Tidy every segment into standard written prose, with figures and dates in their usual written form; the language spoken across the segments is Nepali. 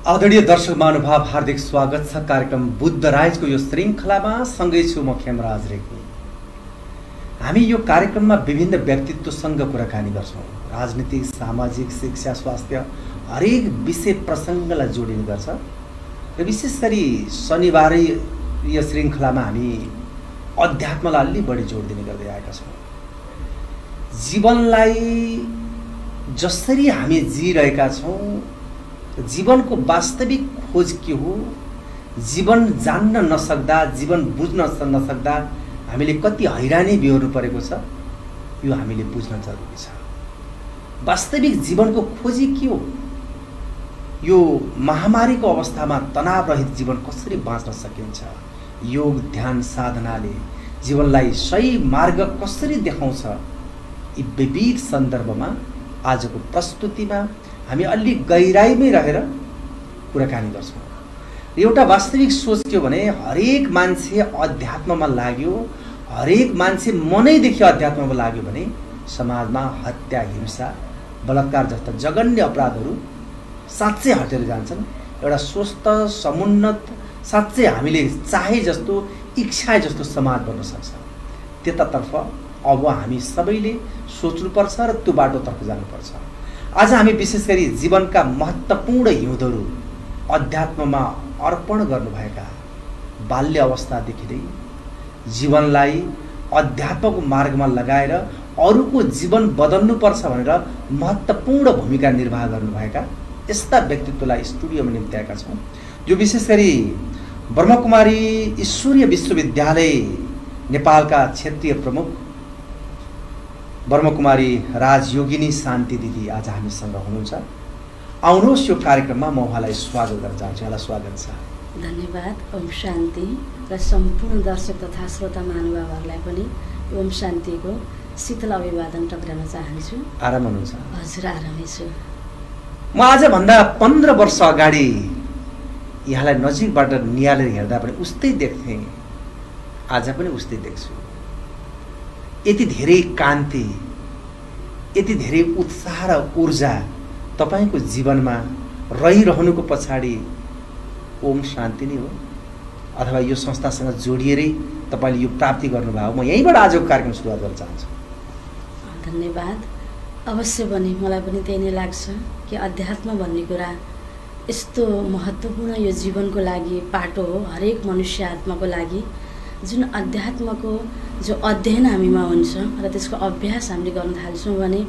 आदरणीय दर्शक महानुभाव, हार्दिक स्वागत छ कार्यक्रम बुद्ध राइजको यो श्रृङ्खलामा। सँगै छु म खेमराज रेग्मी। हामी यो कार्यक्रममा विभिन्न व्यक्तित्वसँग कुराकानी गर्छौँ। राजनीतिक, सामाजिक, शिक्षा, स्वास्थ्य हरेक विषय प्रसङ्गलाई जोडिने गर्छ र विशेष गरी शनिबारै यो श्रृङ्खलामा हामी अध्यात्मलाई अलि बढी जोड दिने गर्दै आएका छौँ। जीवनलाई जसरी हामी जिरहेका छौँ, जीवनको वास्तविक खोज के हो, जीवन जान्न नसक्दा, जीवन बुझ्न नसक्दा हामीले कति हैरानी बिहोर्नु परेको छ, यो हामीले बुझ्न जरुरी छ। वास्तविक जीवनको खोजी के हो? यो महामारीको अवस्थामा तनावरहित जीवन कसरी बाँच्न सकिन्छ? योग, ध्यान, साधनाले जीवनलाई सही मार्ग कसरी देखाउँछ? यी विविध सन्दर्भमा आजको प्रस्तुतिमा हामी अलि गहिराइमै रहेर कुराकानी गर्छौँ। एउटा वास्तविक सोच के हो भने हरेक मान्छे अध्यात्ममा लाग्यो, हरेक मान्छे मनैदेखि अध्यात्ममा लाग्यो भने समाजमा हत्या, हिंसा, बलात्कार जस्ता जघन्य अपराधहरू साँच्चै हटेर जान्छन्। एउटा स्वस्थ, समुन्नत, साँच्चै हामीले चाहे जस्तो, इच्छा जस्तो समाज बन्न सक्छ। त्यतातर्फ अब हामी सबैले सोच्नुपर्छ र त्यो बाटोतर्फ जानुपर्छ। आज हामी विशेष गरी जीवनका महत्त्वपूर्ण हिउँदहरू अध्यात्ममा अर्पण गर्नुभएका, बाल्य अवस्थादेखि नै जीवनलाई अध्यात्मको मार्गमा लगाएर अरूको जीवन बदल्नुपर्छ भनेर महत्त्वपूर्ण भूमिका निर्वाह गर्नुभएका यस्ता व्यक्तित्वलाई स्टुडियोमा निम्त्याएका छौँ। जो विशेष गरी ब्रह्मकुमारी ईश्वरीय विश्वविद्यालय नेपालका क्षेत्रीय प्रमुख ब्रह्मकुमारी राजयोगिनी शान्ति दिदी आज हामीसँग हुनुहुन्छ। आउनुहोस् यो कार्यक्रममा म उहाँलाई स्वागत गर्न चाहन्छु। यहाँलाई स्वागत छ। धन्यवाद। ओम शान्ति र सम्पूर्ण दर्शक तथा श्रोता महानुभावहरूलाई पनि ओम शान्तिको शीतल अभिवादन टक्राउन चाहन्छु। आराम हुनुहुन्छ? हजुर, आरामै छु। म आजभन्दा 15 वर्ष अगाडि यहाँलाई नजिकबाट निहालेर हेर्दा पनि उस्तै देख्थेँ, आज पनि उस्तै देख्छु। यति धेरै कान्ति, यति धेरै उत्साह र ऊर्जा तपाईको जीवनमा रहिरहनुको पछाडि ओम शान्ति नै हो, अथवा यो संस्थासँग जोडिएरै तपाईले यो प्राप्ति गर्नुभयो। म यहीँबाट आजको कार्यक्रम सुरुवात गर्न चाहन्छु। धन्यवाद। अवश्य पनि मलाई पनि त्यही नै लाग्छ कि अध्यात्म भन्ने कुरा यस्तो महत्त्वपूर्ण यो जीवनको लागि पाटो हो, हरेक मनुष्य आत्माको लागि। जुन अध्यात्मको जो अध्ययन हामीमा हुन्छ र त्यसको अभ्यास हामीले गर्न थाल्छौँ भने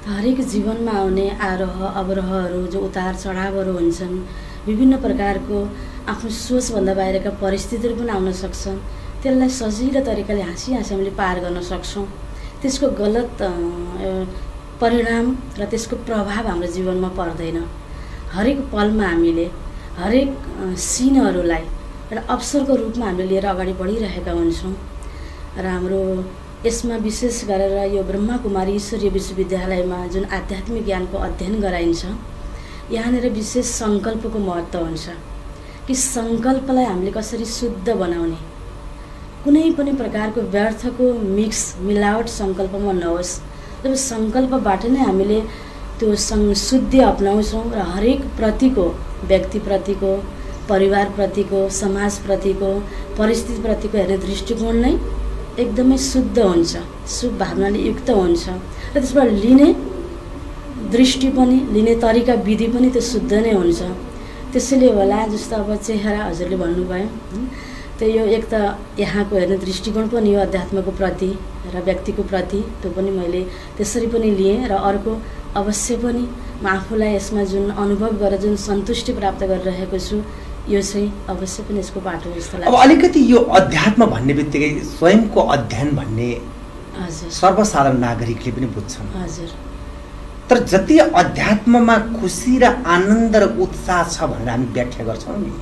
हरेक जीवनमा आउने आरोह अवरोहहरू, जो उतार चढावहरू हुन्छन्, विभिन्न प्रकारको आफ्नो सोचभन्दा बाहिरका परिस्थितिहरू पनि आउन सक्छन्। त्यसलाई सजिलो तरिकाले हाँसी हामीले पार गर्न सक्छौँ। त्यसको गलत परिणाम र त्यसको प्रभाव हाम्रो जीवनमा पर्दैन। हरेक पलमा हामीले हरेक सिनहरूलाई एउटा अवसरको रूपमा हामीले लिएर अगाडि बढिरहेका हुन्छौँ। र हाम्रो यसमा विशेष गरेर यो ब्रह्मकुमारी ईश्वरीय विश्वविद्यालयमा जुन आध्यात्मिक ज्ञानको अध्ययन गराइन्छ, यहाँनिर विशेष सङ्कल्पको महत्त्व हुन्छ कि सङ्कल्पलाई हामीले कसरी शुद्ध बनाउने, कुनै पनि प्रकारको व्यर्थको मिक्स मिलावट सङ्कल्पमा नहोस्। जब सङ्कल्पबाट नै हामीले त्यो शुद्धि अपनाउँछौँ र हरेक प्रतिको, व्यक्तिप्रतिको, परिवारप्रतिको, समाजप्रतिको, परिस्थितिप्रतिको हेर्ने दृष्टिकोण नै एकदमै शुद्ध हुन्छ, शुभ भावनाले युक्त हुन्छ र त्यसबाट लिने दृष्टि पनि, लिने तरिका, विधि पनि त्यो शुद्ध नै हुन्छ। त्यसैले होला जस्तो अब चेहरा हजुरले भन्नुभयो, त्यो यो एक त यहाँको हेर्ने दृष्टिकोण पनि यो अध्यात्मको प्रति र व्यक्तिको प्रति, त्यो पनि मैले त्यसरी पनि लिएँ। र अर्को अवश्य पनि म आफूलाई यसमा जुन अनुभव गरेर जुन सन्तुष्टि प्राप्त गरिरहेको छु, यो चाहिँ अवश्य पनि यसको बाटो जस्तो लाग्छ। अब अलिकति यो अध्यात्म भन्ने बित्तिकै स्वयंको अध्ययन भन्ने हजुर सर्वसाधारण नागरिकले पनि बुझ्छन्। हजुर। तर जति अध्यात्ममा खुसी र आनन्द र उत्साह छ भनेर हामी व्याख्या गर्छौँ नि,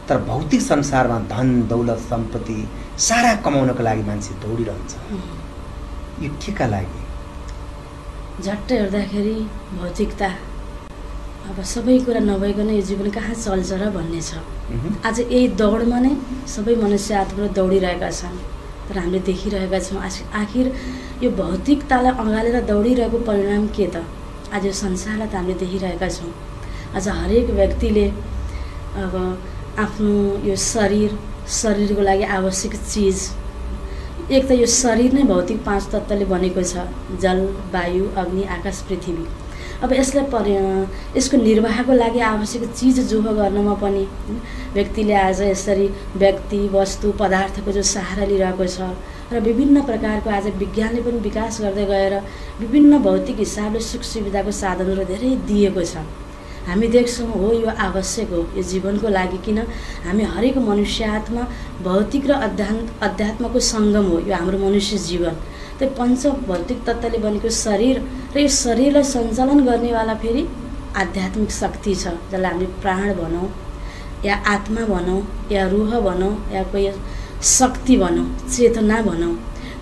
तर भौतिक संसारमा धन, दौलत, सम्पत्ति सारा कमाउनको लागि मान्छे दौडिरहन्छ। यो के का लागि? झट्ट हेर्दाखेरि भौतिकता, अब सबै कुरा नभइकन यो जीवन कहाँ चल्छ र भन्ने छ। आज यही दौडमा नै सबै मनुष्य आत्माहरू दौडिरहेका छन्, तर हामीले देखिरहेका छौँ आखिर यो भौतिकतालाई अँगालेर दौडिरहेको परिणाम के त? आज यो संसारलाई त हामीले देखिरहेका छौँ। आज हरेक व्यक्तिले अब आफ्नो यो शरीरको लागि आवश्यक चिज, एक त यो शरीर नै भौतिक 5 तत्त्वले बनेको छ, जल, वायु, अग्नि, आकाश, पृथ्वी। अब यसको निर्वाहको लागि आवश्यक चिज जो हो गर्नमा पनि व्यक्तिले आज यसरी व्यक्ति, वस्तु, पदार्थको जो सहारा लिइरहेको छ र विभिन्न प्रकारको आज विज्ञानले पनि विकास गर्दै गएर विभिन्न भौतिक हिसाबले सुख सुविधाको साधनहरू धेरै दिएको छ। हामी देख्छौँ हो यो आवश्यक हो यो जीवनको लागि, किन हामी हरेक मनुष्य आत्मा भौतिक र अध्यात्मको सङ्गम हो यो हाम्रो मनुष्य जीवन। त्यो पंच भौतिक तत्त्वले बनेको शरीर र यो शरीरलाई सञ्चालन गर्नेवाला फेरि आध्यात्मिक शक्ति छ, जसलाई हामीले प्राण भनौँ या आत्मा भनौँ या रूह भनौँ या कोही शक्ति भनौँ, चेतना भनौँ।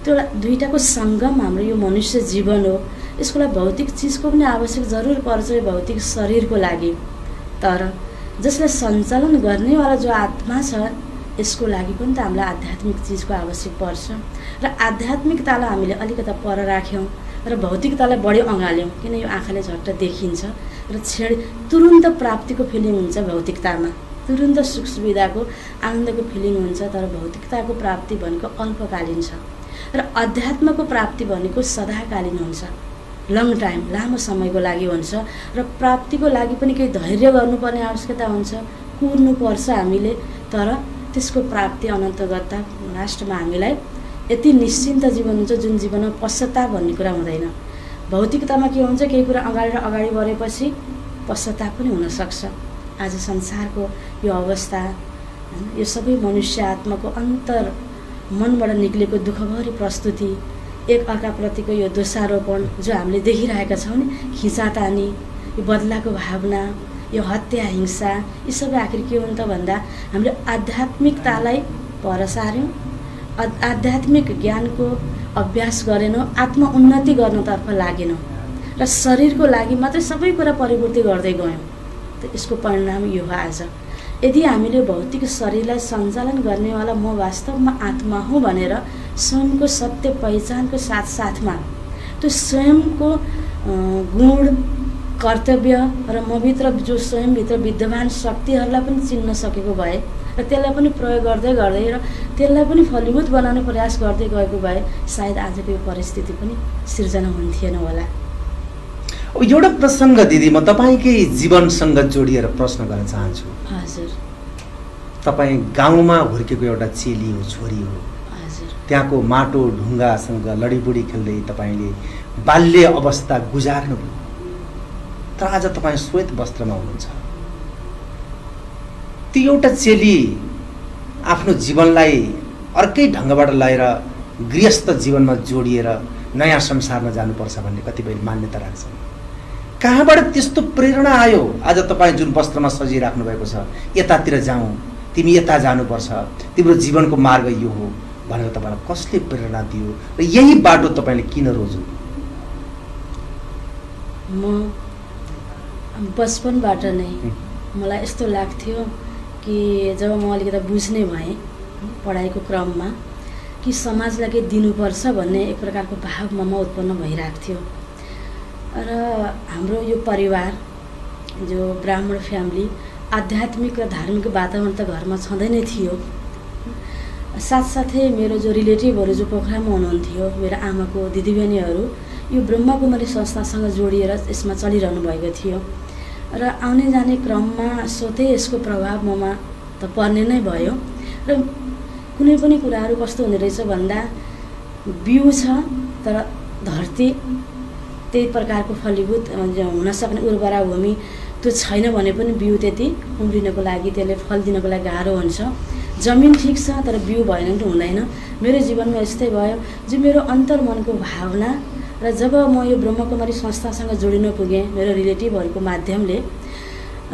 त्यो दुईटाको सङ्गम हाम्रो यो मनुष्य जीवन हो। यसको लागि भौतिक चिजको पनि आवश्यक जरुर पर्छ यो भौतिक शरीरको लागि, तर जसलाई सञ्चालन गर्नेवाला जो आत्मा छ यसको लागि पनि त हामीलाई आध्यात्मिक चिजको आवश्यक पर्छ। र आध्यात्मिकतालाई हामीले अलिकता पर राख्यौँ र भौतिकतालाई बढी अँगाल्यौँ, किन यो आँखाले झट्ट देखिन्छ र तुरुन्त प्राप्तिको फिलिङ हुन्छ भौतिकतामा, तुरुन्त सुख सुविधाको आनन्दको फिलिङ हुन्छ। तर भौतिकताको प्राप्ति भनेको अल्पकालीन छ र अध्यात्मको प्राप्ति भनेको सदाकालीन हुन्छ, लङ टाइम, लामो समयको लागि हुन्छ। र प्राप्तिको लागि पनि केही धैर्य गर्नुपर्ने आवश्यकता हुन्छ, कुर्नुपर्छ हामीले, तर त्यसको प्राप्ति अनन्तगतता लास्टमा हामीलाई यति निश्चिन्त जीवन हुन्छ जुन जीवनमा पश्चाताप भन्ने कुरा हुँदैन। भौतिकतामा के हुन्छ, केही कुरा अगाडि बढेपछि पश्चाताप पनि हुनसक्छ। आज संसारको यो अवस्था, यो सबै मनुष्य आत्माको अन्तर मनबाट निक्लेको दुःखभरी प्रस्तुति, एक अर्काप्रतिको यो दोषारोपण जो हामीले देखिरहेका छौँ नि, खिचातानी, यो बदलाको भावना, यो हत्या, हिंसा, यी सबै आखिर के हुन् त भन्दा हामीले आध्यात्मिकतालाई पर सार्यौँ, आध्यात्मिक ज्ञानको अभ्यास गरेनौँ, आत्म उन्नति गर्नतर्फ लागेनौँ र शरीरको लागि मात्रै सबै कुरा परिपूर्ति गर्दै गयौँ। त यसको परिणाम यो हो आज। यदि हामीले भौतिक शरीरलाई सञ्चालन गर्नेवाला म वास्तवमा आत्मा हुँ भनेर स्वयंको सत्य पहिचानको साथसाथमा त्यो स्वयंको गुण, कर्तव्य र मभित्र जो स्वयंभित्र विद्यमान शक्तिहरूलाई पनि चिन्न सकेको भए र त्यसलाई पनि प्रयोग गर्दै र त्यसलाई पनि फलीभूत बनाउने प्रयास गर्दै गएको भए सायद आजको यो परिस्थिति पनि सिर्जना हुन्थेन होला। अब एउटा प्रसङ्ग दिदी म तपाईँकै जीवनसँग जोडिएर प्रश्न गर्न चाहन्छु। हजुर। तपाईँ गाउँमा हुर्केको एउटा चेली हो, छोरी हो। हजुर। त्यहाँको माटो ढुङ्गासँग लडीबुडी खेल्दै तपाईँले बाल्य अवस्था गुजार्नुभयो, तर आज तपाईँ श्वेत वस्त्रमा हुनुहुन्छ। त्यो एउटा चेली आफ्नो जीवनलाई अर्कै ढङ्गबाट लिएर गृहस्थ जीवनमा जोडिएर नयाँ संसारमा जानुपर्छ भन्ने कतिपय मान्यता राख्छन्। कहाँबाट त्यस्तो प्रेरणा आयो आज तपाईँ जुन वस्त्रमा सजिराख्नु भएको छ, यतातिर जाउँ, तिमी यता जानुपर्छ, तिम्रो जीवनको मार्ग यो हो भनेर तपाईँलाई कसले प्रेरणा दियो र यही बाटो तपाईँले किन रोज्नु? म बचपनबाट नै मलाई यस्तो लाग्थ्यो कि जब म अलिकति बुझ्ने भएँ पढाइको क्रममा कि समाजलाई के दिनुपर्छ भन्ने एक प्रकारको भाव ममा उत्पन्न भइरहेको थियो। र हाम्रो यो परिवार जो ब्राह्मण फ्यामिली, आध्यात्मिक र धार्मिक वातावरण त घरमा छँदै नै थियो। साथसाथै मेरो जो रिलेटिभहरू जो पोखरामा हुनुहुन्थ्यो, मेरो आमाको दिदीबहिनीहरू यो ब्रह्मकुमारी संस्थासँग जोडिएर यसमा चलिरहनु भएको थियो र आउने जाने क्रममा स्वतै यसको प्रभाव ममा त पर्ने नै भयो। र कुनै पनि कुराहरू कस्तो हुने रहेछ भन्दा बिउ छ तर धरती त्यही प्रकारको फलीभूत हुन सक्ने उर्वरा भूमि त्यो छैन भने पनि बिउ त्यति उम्रिनको लागि, त्यसले फल दिनको लागि गाह्रो हुन्छ। जमिन ठिक छ तर बिउ भएन भने हुँदैन। मेरो जीवनमा यस्तै भयो, जो मेरो अन्तर्मनको भावना र जब म यो ब्रह्मकुमारी संस्थासँग जोडिन पुगेँ मेरो रिलेटिभहरूको माध्यमले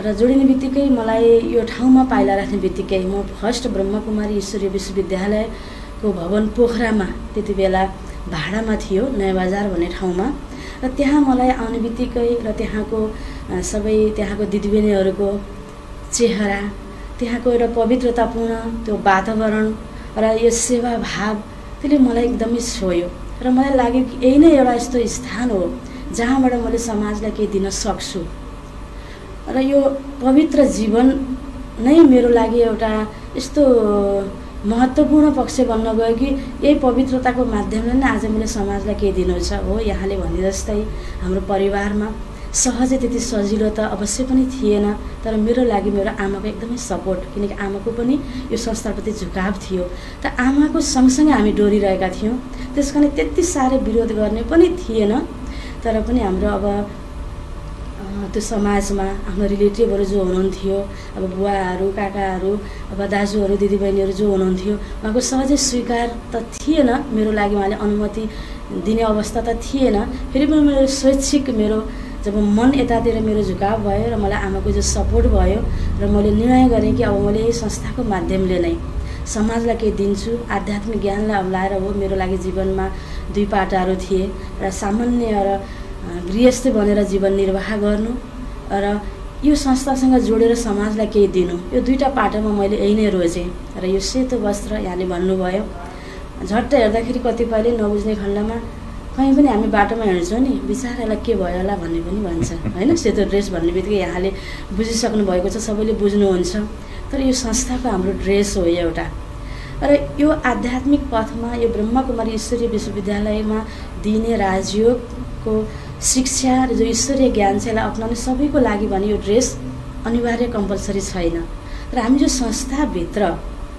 र जोडिने बित्तिकै मलाई यो ठाउँमा पाइला राख्ने बित्तिकै म फर्स्ट ब्रह्मकुमारी ईश्वरीय विश्वविद्यालयको भवन पोखरामा त्यति बेला भाडामा थियो, नयाँ बजार भन्ने ठाउँमा। र त्यहाँ मलाई आउने बित्तिकै र त्यहाँको त्यहाँको दिदीबहिनीहरूको चेहरा, त्यहाँको एउटा पवित्रतापूर्ण त्यो वातावरण र यो सेवा भाव त्यसले मलाई एकदमै छोयो र मलाई लाग्यो कि यही नै एउटा यस्तो स्थान हो जहाँबाट मैले समाजलाई केही दिन सक्छु। र यो पवित्र जीवन नै मेरो लागि एउटा यस्तो महत्त्वपूर्ण पक्ष बन्न गयो कि यही पवित्रताको माध्यमले नै आज मैले समाजलाई केही दिनु छ। हो, यहाँले भने जस्तै हाम्रो परिवारमा सहजै त्यति सजिलो त अवश्य पनि थिएन, तर मेरो लागि मेरो आमाको एकदमै सपोर्ट, किनकि आमाको पनि यो संस्थाप्रति झुकाव थियो। त आमाको सँगसँगै हामी डोरिरहेका थियौँ, त्यस कारण त्यति साह्रै विरोध गर्ने पनि थिएन। तर पनि हाम्रो अब त्यो समाजमा आफ्नो रिलेटिभहरू जो हुनुहुन्थ्यो, अब बुवाहरू, काकाहरू, अब दाजुहरू, दिदीबहिनीहरू जो हुनुहुन्थ्यो, उहाँको सहजै स्वीकार त थिएन मेरो लागि, उहाँले अनुमति दिने अवस्था त थिएन। फेरि पनि मेरो स्वैच्छिक मेरो जब मन यतातिर मेरो झुकाव भयो र मलाई आमाको जो सपोर्ट भयो र मैले निर्णय गरेँ कि अब मैले यही संस्थाको माध्यमले नै समाजलाई केही दिन्छु, आध्यात्मिक ज्ञानलाई अप्नाएर हो। मेरो लागि जीवनमा 2 पाटाहरू थिए, र सामान्य र गृहस्थी बनेर जीवन निर्वाह गर्नु र यो संस्थासँग जोडेर समाजलाई केही दिनु, यो 2टा पाटोमा मैले यही नै रोजेँ। र यो सेतो वस्त्र यहाँले भन्नुभयो, झट्ट हेर्दाखेरि कतिपयले नबुझ्ने खण्डमा कहीँ पनि हामी बाटोमा हिँड्छौँ नि, बिचारालाई के भयो होला भन्ने पनि भन्छ होइन। सेतो ड्रेस भन्ने बित्तिकै यहाँले बुझिसक्नु भएको छ, सबैले बुझ्नुहुन्छ। तर यो संस्थाको हाम्रो ड्रेस हो एउटा। र यो आध्यात्मिक पथमा यो ब्रह्मकुमारी ईश्वरीय विश्वविद्यालयमा दिने राजयोगको शिक्षा र जो ईश्वरीय ज्ञान छ यसलाई अप्नाउने सबैको लागि भने यो ड्रेस अनिवार्य कम्पलसरी छैन। र हामी जो संस्थाभित्र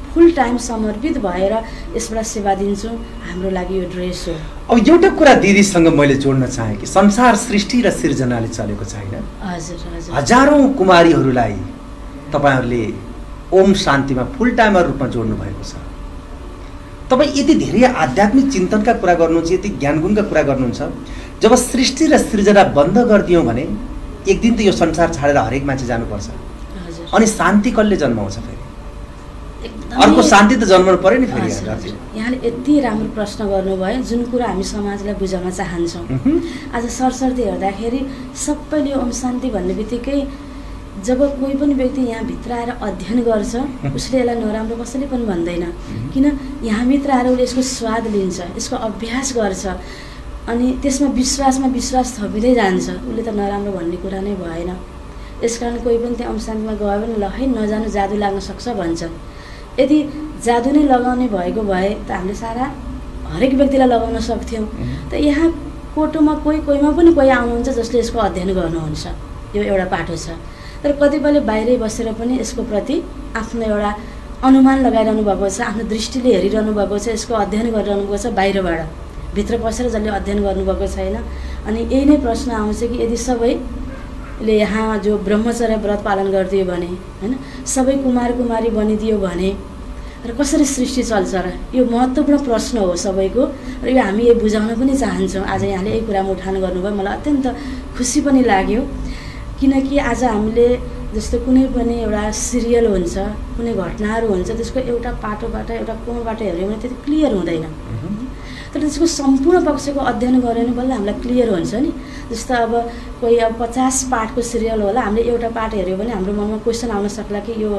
फुल टाइम समर्पित भएर यसबाट सेवा दिन्छौँ, हाम्रो लागि यो ड्रेस हो। अब एउटा कुरा दिदीसँग मैले जोड्न चाहेँ कि संसार सृष्टि र सिर्जनाले चलेको छैन। हजुर हजुर। हजारौँ कुमारीहरूलाई तपाईँहरूले ओम शान्तिमा फुल टाइमर रूपमा जोड्नु भएको छ। तपाईँ यति धेरै आध्यात्मिक चिन्तनका कुरा गर्नुहुन्छ, यति ज्ञानगुणका कुरा गर्नुहुन्छ। जब सृष्टि र सृजना बन्द गरिदियौँ भने एक दिन त यो संसार छाडेर हरेक मान्छे जानुपर्छ। अनि शान्ति कसले जन्माउँछ? फेरि अर्को शान्ति त जन्माउनु पर्यो नि। फेरि यहाँले यति राम्रो प्रश्न गर्नुभयो, जुन कुरा हामी समाजलाई बुझाउन चाहन्छौँ। आज सरसर्ती हेर्दाखेरि सबैले ओम शान्ति भन्ने बित्तिकै जब कोही पनि व्यक्ति यहाँभित्र आएर अध्ययन गर्छ, उसले यसलाई नराम्रो कसैले पनि भन्दैन, किन यहाँभित्र आएर उसले यसको स्वाद लिन्छ, यसको अभ्यास गर्छ, अनि त्यसमा विश्वास थपिँदै जान्छ। उसले त नराम्रो भन्ने कुरा नै भएन। यसकारण कोही पनि त्यहाँ ओम शान्तिमा गयो भने ल है नजानु, जादु लाग्न सक्छ भन्छ। यदि जादु नै लगाउने भएको भए त हामीले सारा हरेक व्यक्तिलाई लगाउन सक्थ्यौँ। त यहाँ कोटोमा कोहीमा पनि कोही आउनुहुन्छ जसले यसको अध्ययन गर्नुहुन्छ, यो एउटा पाटो छ। तर कतिपयले बाहिरै बसेर पनि यसको प्रति आफ्नो एउटा अनुमान लगाइरहनु भएको छ, आफ्नो दृष्टिले हेरिरहनु भएको छ, यसको अध्ययन गरिरहनु भएको छ बाहिरबाट। भित्र बसेर जसले अध्ययन गर्नुभएको छैन। अनि यही नै प्रश्न आउँछ कि यदि सबैले यहाँ जो ब्रह्मचर्य व्रत पालन गरिदियो भने, होइन, सबै कुमारी बनिदियो भने र कसरी सृष्टि चल्छ र? यो महत्त्वपूर्ण प्रश्न हो सबैको, र यो हामी यो बुझाउन पनि चाहन्छौँ। आज यहाँले यही कुरामा उठान गर्नुभयो, मलाई अत्यन्त खुसी पनि लाग्यो। किनकि आज हामीले जस्तो कुनै पनि एउटा सिरियल हुन्छ, कुनै घटनाहरू हुन्छ, त्यसको एउटा पाटोबाट एउटा कोणबाट हेऱ्यो भने त्यति क्लियर हुँदैन। तर त्यसको सम्पूर्ण पक्षको अध्ययन गऱ्यो भने बल्ल हामीलाई क्लियर हुन्छ नि। जस्तो अब कोही अब 50 पार्टको सिरियल होला, हामीले एउटा पार्ट हेऱ्यो भने हाम्रो मनमा क्वेसन आउन सक्ला कि यो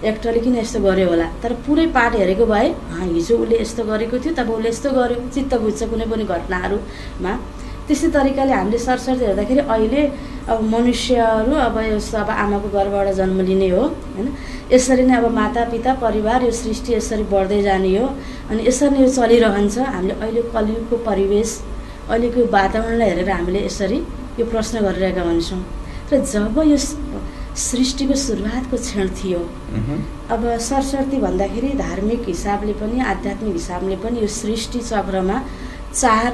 एक्टरले किन यस्तो गर्यो होला। तर पुरै पार्ट हेरेको भए हिजो उसले यस्तो गरेको थियो, तब उसले यस्तो गर्यो, चित्त बुझ्छ कुनै पनि घटनाहरूमा। त्यस्तै तरिकाले हामीले सरसर्ती हेर्दाखेरि अहिले अब मनुष्यहरू अब यस्तो अब आमाको गर्भबाट जन्म लिने हो, होइन, यसरी नै अब मातापिता परिवार यो सृष्टि यसरी बढ्दै जाने हो। अनि यसरी नै यो चलिरहन्छ। हामीले अहिले कलियुगको परिवेश, अहिलेको वातावरणलाई हेरेर हामीले यसरी यो प्रश्न गरिरहेका हुन्छौँ। तर जब यो सृष्टिको सुरुवातको क्षण थियो, अब सरसर्ती भन्दाखेरि धार्मिक हिसाबले पनि आध्यात्मिक हिसाबले पनि यो सृष्टि चक्रमा 4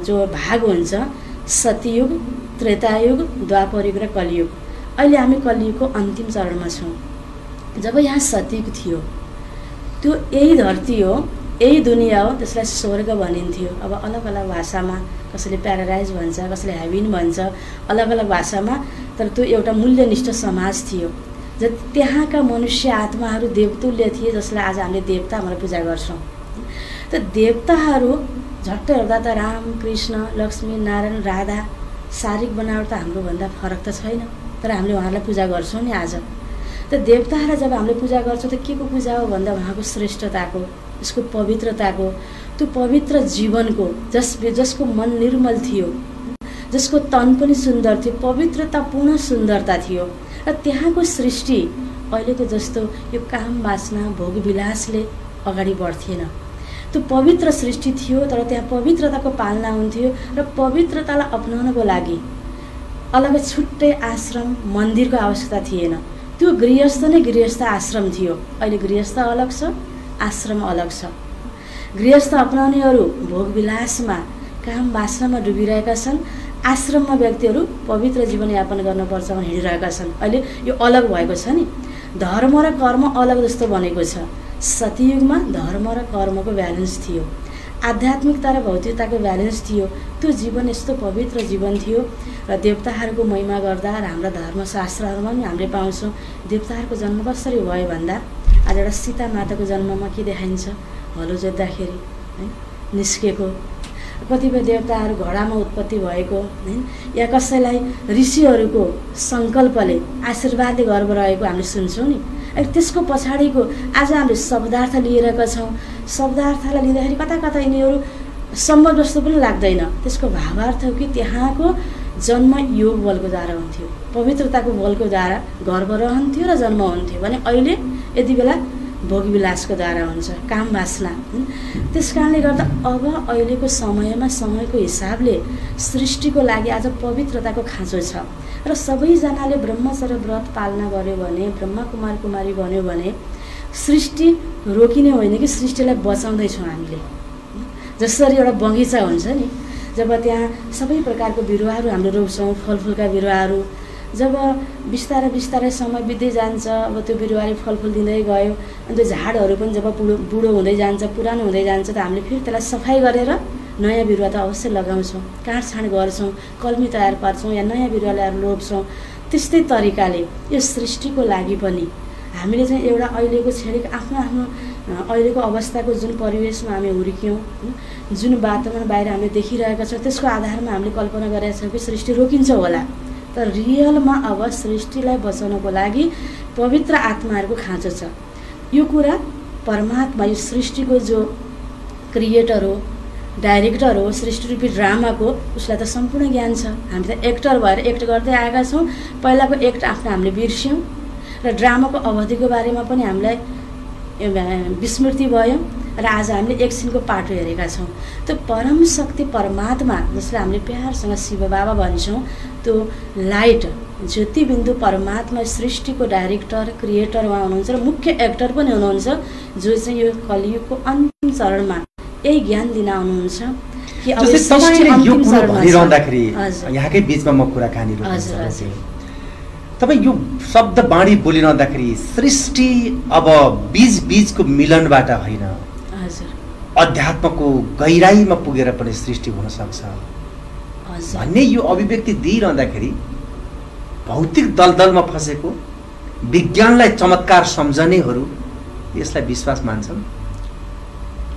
जो भाग हुन्छ, सतयुग, त्रेतायुग, द्वापरयुग र कलियुग। अहिले हामी कलियुगको अन्तिम चरणमा छौँ। जब यहाँ सतयुग थियो, त्यो यही धरती हो, यही दुनियाँ हो, त्यसलाई स्वर्ग भनिन्थ्यो। अब अलग अलग भाषामा कसैले प्याराडाइज भन्छ, कसैले हेभिन भन्छ, अलग अलग भाषामा। तर त्यो एउटा मूल्यनिष्ठ समाज थियो, त्यहाँका मनुष्य आत्माहरू देवतुल्य थिए, जसलाई आज हामीले देवता भनेर पूजा गर्छौँ। त देवताहरू झट्ट हेर्दा त राम, कृष्ण, लक्ष्मी, नारायण, राधा शारीरिक बनावट त हाम्रोभन्दा फरक त छैन, तर हामीले उहाँलाई पूजा गर्छौँ नि आज। त देवताहरूलाई जब हामीले पूजा गर्छौँ त के को पूजा हो भन्दा उहाँको श्रेष्ठताको, यसको पवित्रताको, त्यो पवित्र जीवनको, जसको मन निर्मल थियो, जसको तन पनि सुन्दर थियो, पवित्रतापूर्ण सुन्दरता थियो। र त्यहाँको सृष्टि अहिलेको जस्तो यो काम वासना भोग विलासले अगाडि बढ्थेन। त्यो पवित्र सृष्टि थियो, तर त्यहाँ पवित्रताको पालना हुन्थ्यो र पवित्रतालाई अपनाउनको लागि अलग छुट्टै आश्रम मन्दिरको आवश्यकता थिएन। त्यो गृहस्थ नै गृहस्थ आश्रम थियो। अहिले गृहस्थ अलग छ, आश्रम अलग छ। गृहस्थ अपनाउनेहरू भोगविलासमा काम वासनामा डुबिरहेका छन्, आश्रममा व्यक्तिहरू पवित्र जीवनयापन गर्नुपर्छ भनेर हिँडिरहेका छन्। अहिले यो अलग भएको छ नि, धर्म र कर्म अलग जस्तो बनेको छ। सतयुगमा धर्म र कर्मको ब्यालेन्स थियो, आध्यात्मिकता र भौतिकताको ब्यालेन्स थियो। त्यो जीवन यस्तो पवित्र जीवन थियो र देवताहरूको महिमा गर्दा र हाम्रा धर्मशास्त्रहरूमा पनि हामीले पाउँछौँ देवताहरूको जन्म कसरी भयो भन्दा आज एउटा सीता माताको जन्ममा के देखाइन्छ, हलो जोत्दाखेरि है निस्केको, कतिपय देवताहरू घोडामा उत्पत्ति भएको हैन, या कसैलाई ऋषिहरूको सङ्कल्पले आशीर्वादले गर्भ रहेको हामीले सुन्छौँ नि। त्यसको पछाडिको आज हामीले शब्दार्थ लिएका छौँ। शब्दार्थलाई लिँदाखेरि कता कता यिनीहरू सम्भव जस्तो पनि लाग्दैन। त्यसको भावार्थ हो कि त्यहाँको जन्म योग बलको द्वारा हुन्थ्यो, पवित्रताको बलको द्वारा गर्भ रहन्थ्यो र जन्म हुन्थ्यो भने अहिले यति बेला भोगविलासको द्वारा हुन्छ, काम वासना। त्यस कारणले गर्दा अब अहिलेको समयमा समयको हिसाबले सृष्टिको लागि आज पवित्रताको खाँचो छ र सबैजनाले ब्रह्मचर्य व्रत पालना गर्यो भने, ब्रह्मा कुमार कुमारी बन्यो भने सृष्टि रोकिने होइन कि सृष्टिलाई बचाउँदैछौँ हामीले। जसरी एउटा बगैँचा हुन्छ नि, जब त्यहाँ सबै प्रकारको बिरुवाहरू हामीले रोप्छौँ, फलफुलका बिरुवाहरू, जब बिस्तारै बिस्तारै समय बित्दै जान्छ, अब त्यो बिरुवाले फलफुल दिँदै गयो अनि त्यो झाडहरू पनि जब बुढो हुँदै जान्छ, पुरानो हुँदै जान्छ त हामीले फेरि त्यसलाई सफाइ गरेर नयाँ बिरुवा त अवश्य लगाउँछौँ, काटछाँट गर्छौँ, कलमी तयार पार्छौँ या नयाँ बिरुवा ल्याएर रोप्छौँ। त्यस्तै तरिकाले यो सृष्टिको लागि पनि हामीले चाहिँ एउटा अहिलेको छेडेको आफ्नो आफ्नो अहिलेको अवस्थाको जुन परिवेशमा हामी हुर्क्यौँ, जुन वातावरण बाहिर हामीले देखिरहेका छौँ, त्यसको आधारमा हामीले कल्पना गरेका छौँ कि सृष्टि रोकिन्छ होला। तर रियलमा अब सृष्टिलाई बचाउनको लागि पवित्र आत्माहरूको खाँचो छ। यो कुरा परमात्मा, यो सृष्टिको जो क्रिएटर हो, डाइरेक्टर हो, सृष्टि रूपी ड्रामाको, उसलाई त सम्पूर्ण ज्ञान छ। हामी त एक्टर भएर एक्ट गर्दै आएका छौँ। पहिलाको एक्ट आफ्नो हामीले बिर्स्यौँ र ड्रामाको अवधिको बारेमा पनि हामीलाई विस्मृति भयो र आज हामीले एकछिनको पाटो हेरेका छौँ। त्यो परम शक्ति परमात्मा, जसलाई हामीले प्यारसँग शिव बाबा भन्छौँ, त्यो लाइट ज्योतिबिन्दु परमात्मा सृष्टिको डाइरेक्टर क्रिएटर उहाँ हुनुहुन्छ र मुख्य एक्टर पनि हुनुहुन्छ, जो चाहिँ यो कलियुगको अन्तिम चरणमा यही ज्ञान दिन आउनुहुन्छ कि अब सृष्टि अन्तिम चरणमा भनिरहँदाखेरि यहाँकै बीचमा म कुराकानी रोक्छु। तपाईँ यो शब्द बाणी बोलिरहँदाखेरि सृष्टि अब बीच बीचको मिलनबाट होइन, अध्यात्मको गहिराईमा पुगेर पनि सृष्टि हुन सक्छ भन्ने यो अभिव्यक्ति दिइरहँदाखेरि भौतिक दलदलमा फसेको विज्ञानलाई चमत्कार सम्झनेहरू यसलाई विश्वास मान्छन्।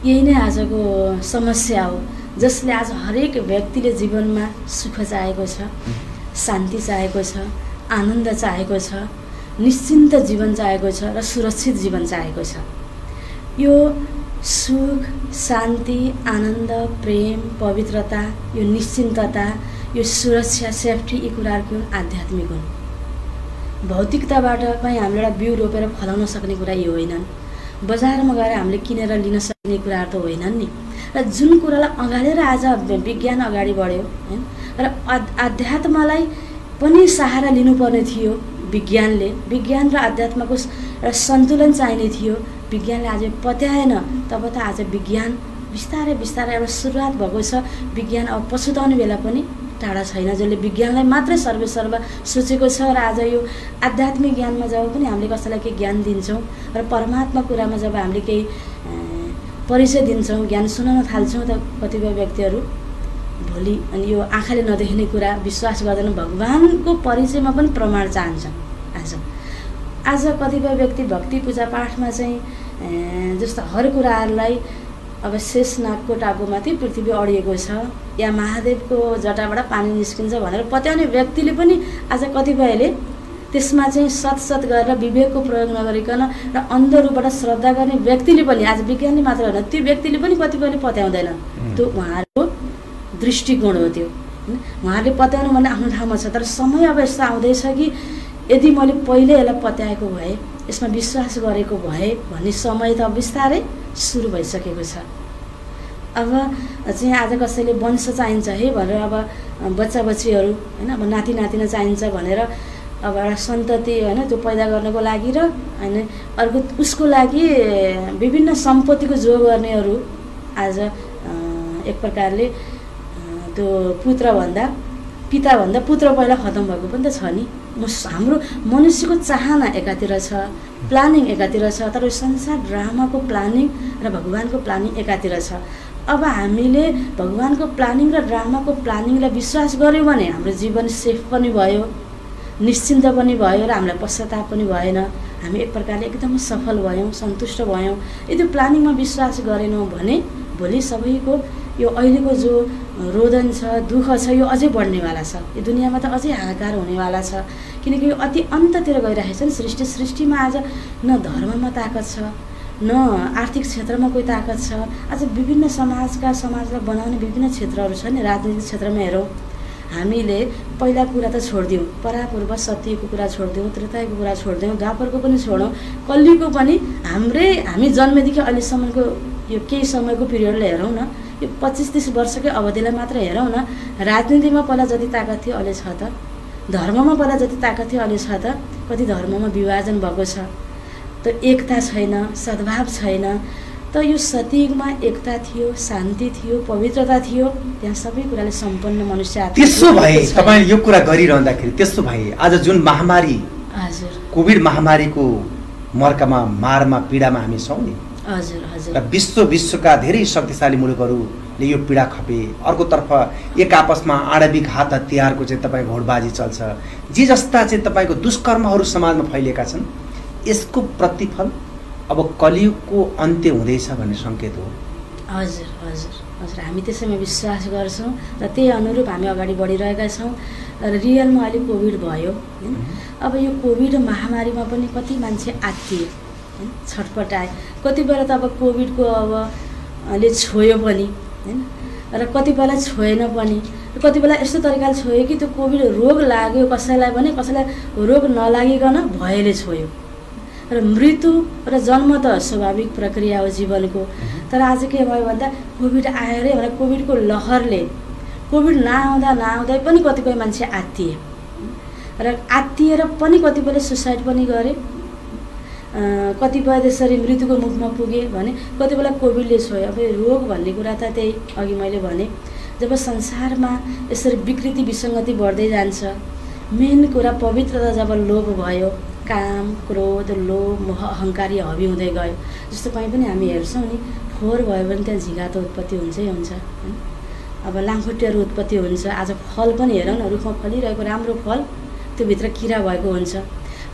यही नै आजको समस्या हो, जसले आज हरेक व्यक्तिले जीवनमा सुख चाहेको छ, शान्ति चाहेको छ, आनन्द चाहेको छ, निश्चिन्त जीवन चाहेको छ र सुरक्षित जीवन चाहेको छ। यो सुख, शान्ति, आनन्द, प्रेम, पवित्रता, यो निश्चिन्तता, यो सुरक्षा, सेफ्टी, यी कुराहरू हुन् आध्यात्मिक हुन्। भौतिकताबाट कहीँ हामीले एउटा बिउ रोपेर फलाउन सक्ने कुरा यो होइनन्। बजारमा गएर हामीले किनेर लिन सक्ने कुराहरू त होइनन् नि। र जुन कुरालाई अगाडेर आज विज्ञान अगाडि बढ्यो हैन, र आध्यात्मलाई पनि सहारा लिनुपर्ने थियो विज्ञानले। विज्ञान र आध्यात्मको एउटा सन्तुलन चाहिने थियो, विज्ञानले आज पत्याएन। तब त आज विज्ञान बिस्तारै बिस्तारै एउटा सुरुवात भएको छ। विज्ञान अब पछुताउने बेला पनि टाढा छैन, जसले विज्ञानलाई मात्रै सर्वसर्व सोचेको छ। र आज यो आध्यात्मिक ज्ञानमा जब पनि हामीले कसैलाई केही ज्ञान दिन्छौँ र परमात्मा कुरामा जब हामीले केही परिचय दिन्छौँ, ज्ञान सुनाउन थाल्छौँ, त कतिपय व्यक्तिहरू भोलि अनि यो आँखाले नदेख्ने कुरा विश्वास गर्दैन, भगवानको परिचयमा पनि प्रमाण चाहन्छन्। आज कतिपय व्यक्ति भक्ति पूजापाठमा चाहिँ जस्तो हर कुराहरूलाई अब शेषनागको टापुमाथि पृथ्वी अडिएको छ या महादेवको जटाबाट पानी निस्किन्छ भनेर पत्याउने व्यक्तिले पनि आज कतिपयले त्यसमा चाहिँ सत गरेर विवेकको प्रयोग नगरिकन र अन्ध रूपबाट श्रद्धा गर्ने व्यक्तिले पनि, आज विज्ञानले मात्र होइन, त्यो व्यक्तिले पनि कतिपयले पत्याउँदैनन्। त्यो उहाँहरूको दृष्टिकोण हो त्यो। हैन। उहाँहरूले पत्याउनु भने आफ्नो ठाउँमा छ, तर समय अब यस्तो आउँदैछ कि यदि मैले पहिले यसलाई पत्याएको भए, यसमा विश्वास गरेको भए भन्ने समय त बिस्तारै सुरु भइसकेको छ। अब चाहिँ आज कसैले वंश चाहिन्छ है भनेर अब बच्चा बच्चीहरू हैन, अब नाति नातिना चाहिन्छ भनेर अब एउटा सन्तति हैन त्यो पैदा गर्नको लागि र हैन अर्को उसको लागि विभिन्न सम्पत्तिको जोग गर्नेहरू आज एक प्रकारले त्यो पिताभन्दा पुत्र पहिला खतम भएको पनि त छ नि। हाम्रो मनुष्यको चाहना एकातिर छ, प्लानिङ एकातिर छ, तर संसार ड्रामाको प्लानिङ र भगवानको प्लानिङ एकातिर छ। अब हामीले भगवानको प्लानिङ र ड्रामाको प्लानिङलाई विश्वास गऱ्यौँ भने हाम्रो जीवन सेफ पनि भयो, निश्चिन्त पनि भयो र हामीलाई पश्चाताप पनि भएन। हामी एक प्रकारले एकदमै सफल भयौँ, सन्तुष्ट भयौँ। यदि प्लानिङमा विश्वास गरेनौँ भने भोलि सबैको यो अहिलेको जो रोदन छ, दुःख छ, यो अझै बढ्नेवाला छ। यो दुनियाँमा त अझै हाहाकार हुनेवाला छ, किनकि यो अति अन्ततिर गइरहेको छ नि सृष्टि। सृष्टिमा आज न धर्ममा ताकत छ, न आर्थिक क्षेत्रमा कोही ताकत छ। आज विभिन्न समाजलाई बनाउने विभिन्न क्षेत्रहरू छ नि। राजनीतिक क्षेत्रमा हेरौँ, हामीले पहिला कुरा त छोडिदिउँ, परापूर्व सत्यको कुरा छोडिदिउँ, त्रेताको कुरा छोडिदिउँ, द्वापरको पनि छोडौँ, कलिको पनि हामी जन्मेदेखि अहिलेसम्मको यो केही समयको पिरियडलाई हेरौँ न, यो 25-30 वर्षकै अवधिलाई मात्र हेरौँ न। राजनीतिमा पहिला जति ताकत थियो अहिले छ त, धर्ममा पहिला जति ताकत थियो अहिले छ त, कति धर्ममा विभाजन भएको छ, त एकता छैन, सद्भाव छैन। त यो सतयुगमा एकता थियो, शान्ति थियो, पवित्रता थियो, त्यहाँ सबै कुराले सम्पन्न मनुष्य। त्यसो भए तपाईले यो कुरा गरिरहँदाखेरि त्यसो भए आज जुन महामारी, हजुर, कोभिड महामारीको मर्कामा, मारमा, पीडामा हामी छौँ नि, हजुर हजुर, र विश्वका धेरै शक्तिशाली मुलुकहरूले यो पीडा खपे। अर्कोतर्फ एक आपसमा आणविक हात हतियारको चाहिँ तपाईँको घोडबाजी चल्छ, जे जस्ता चाहिँ तपाईँको दुष्कर्महरू समाजमा फैलिएका छन्। यसको प्रतिफल अब कलियुगको अन्त्य हुँदैछ भन्ने सङ्केत हो। हजुर हजुर हजुर, हामी त्यसैमा विश्वास गर्छौँ र त्यही अनुरूप हामी अगाडि बढिरहेका छौँ। र रियलमा अहिले कोभिड भयो, अब यो कोभिड महामारीमा पनि कति मान्छे आत्तिए, छटपटाए। कति बेला त अब कोभिडको अब ले छोयो पनि हैन, र कति बेला छोएन पनि। कति बेला यस्तो तरिकाले छोयो कि त्यो कोभिड रोग लाग्यो कसैलाई भने, कसैलाई रोग नलागिकन भयले छोयो। र मृत्यु र जन्म त स्वाभाविक प्रक्रिया हो जीवनको। तर आज के भयो भन्दा कोभिड आयो रे भनेर कोभिडको लहरले, कोभिड नआउँदै पनि कतिपय मान्छे आत्तिए, र आत्तिएर पनि कतिपयले सुसाइड पनि गरे, कतिपय त्यसरी मृत्युको मुखमा पुगे भने कति बेला कोभिडले छोयो। अब रोग भन्ने कुरा त त्यही अघि मैले भने, जब संसारमा यसरी विकृति विसङ्गति बढ्दै जान्छ, मेन कुरा पवित्रता जब लोप भयो, काम, क्रोध, लोभ, मोह, अहङ्कारी हबी हुँदै गयो। जस्तो कहीँ पनि हामी हेर्छौँ नि, फोहोर भयो भने त्यहाँ झिँगा त उत्पत्ति हुन्छै हुन्छ। अब लामखुट्टेहरू उत्पत्ति हुन्छ। आज फल पनि हेरौँ न, रुखमा फलिरहेको राम्रो फल, त्यो भित्र किरा भएको हुन्छ।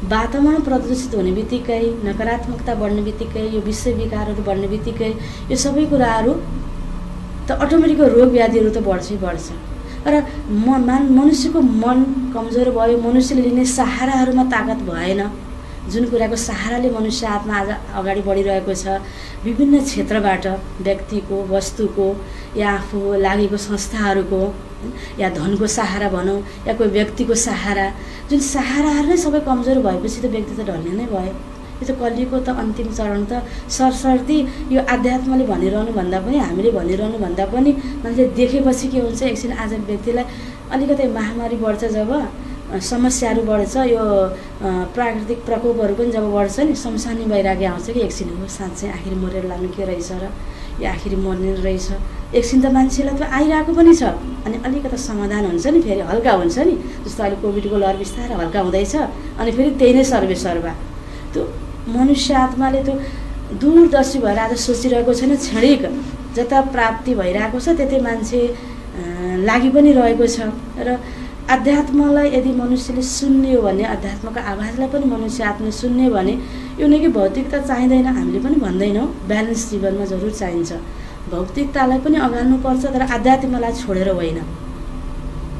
वातावरण प्रदूषित हुने बित्तिकै, नकारात्मकता बढ्ने बित्तिकै, यो विश्व विकारहरू बढ्ने बित्तिकै यो सबै कुराहरू त अटोमेटिक रोग व्याधिहरू त बढ्छै बढ्छ। र मनुष्यको मन कमजोर भयो, मनुष्यले लिने सहाराहरूमा ताकत भएन। जुन कुराको सहाराले मनुष्य आत्मा आज अगाडि बढिरहेको छ, विभिन्न क्षेत्रबाट, व्यक्तिको, वस्तुको, या आफू लागेको संस्थाहरूको, या धनको सहारा भनौँ, या कोही व्यक्तिको सहारा, जुन सहाराहरू नै सबै कमजोर भएपछि त व्यक्ति त ढल्ने नै भयो। यो त कलिको त अन्तिम चरण त सरसर्ती यो आध्यात्मले भनिरहनु भन्दा पनि, हामीले भनिरहनु भन्दा पनि मान्छे देखेपछि के हुन्छ, एकछिन आज व्यक्तिलाई अलिकति महामारी बढ्छ, जब समस्याहरू बढ्छ, यो प्राकृतिक प्रकोपहरू पनि जब बढ्छ नि, शमशानी वैराग्य आउँछ कि एकछिन हो साँच्चै आखिर मरेर लाग्नु के रहेछ र यो आखिर मर्ने रहेछ। एकछिन त मान्छेलाई त आइरहेको पनि छ, अनि अलिकति समाधान हुन्छ नि, फेरि हल्का हुन्छ नि। जस्तो अहिले कोभिडको लहर बिस्तारै हल्का हुँदैछ, अनि फेरि त्यही नै सर्वेसर्वा। त्यो मनुष्य आत्माले त्यो दूरदर्शी भएर आज सोचिरहेको छैन, क्षणिक जता प्राप्ति भइरहेको छ त्यतै मान्छे लागि पनि रहेको छ। र अध्यात्मलाई यदि मनुष्यले सुन्ने हो भने, अध्यात्मको आवाजलाई पनि मनुष्य आत्माले सुन्ने भने, यो नै कि भौतिकता चाहिँदैन हामीले पनि भन्दैनौँ, ब्यालेन्स जीवनमा जरुर चाहिन्छ। भौतिकतालाई पनि अगाल्नुपर्छ, तर आध्यात्मलाई छोडेर होइन।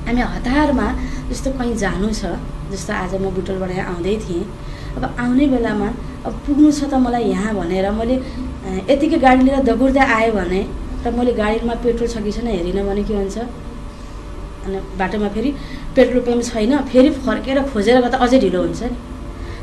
हामी हतारमा जस्तो कहीँ जानु छ, जस्तो आज म बुटोलबाट यहाँ आउँदै थिएँ, अब आउने बेलामा अब पुग्नु छ त मलाई यहाँ भनेर मैले यतिकै गाडी लिएर दगुर्दै आएँ भने, र मैले गाडीमा पेट्रोल छ कि छैन हेरिनँ भने के हुन्छ, अनि बाटोमा फेरि पेट्रोल पम्प छैन, फेरि फर्केर खोजेर गर्दा अझै ढिलो हुन्छ नि।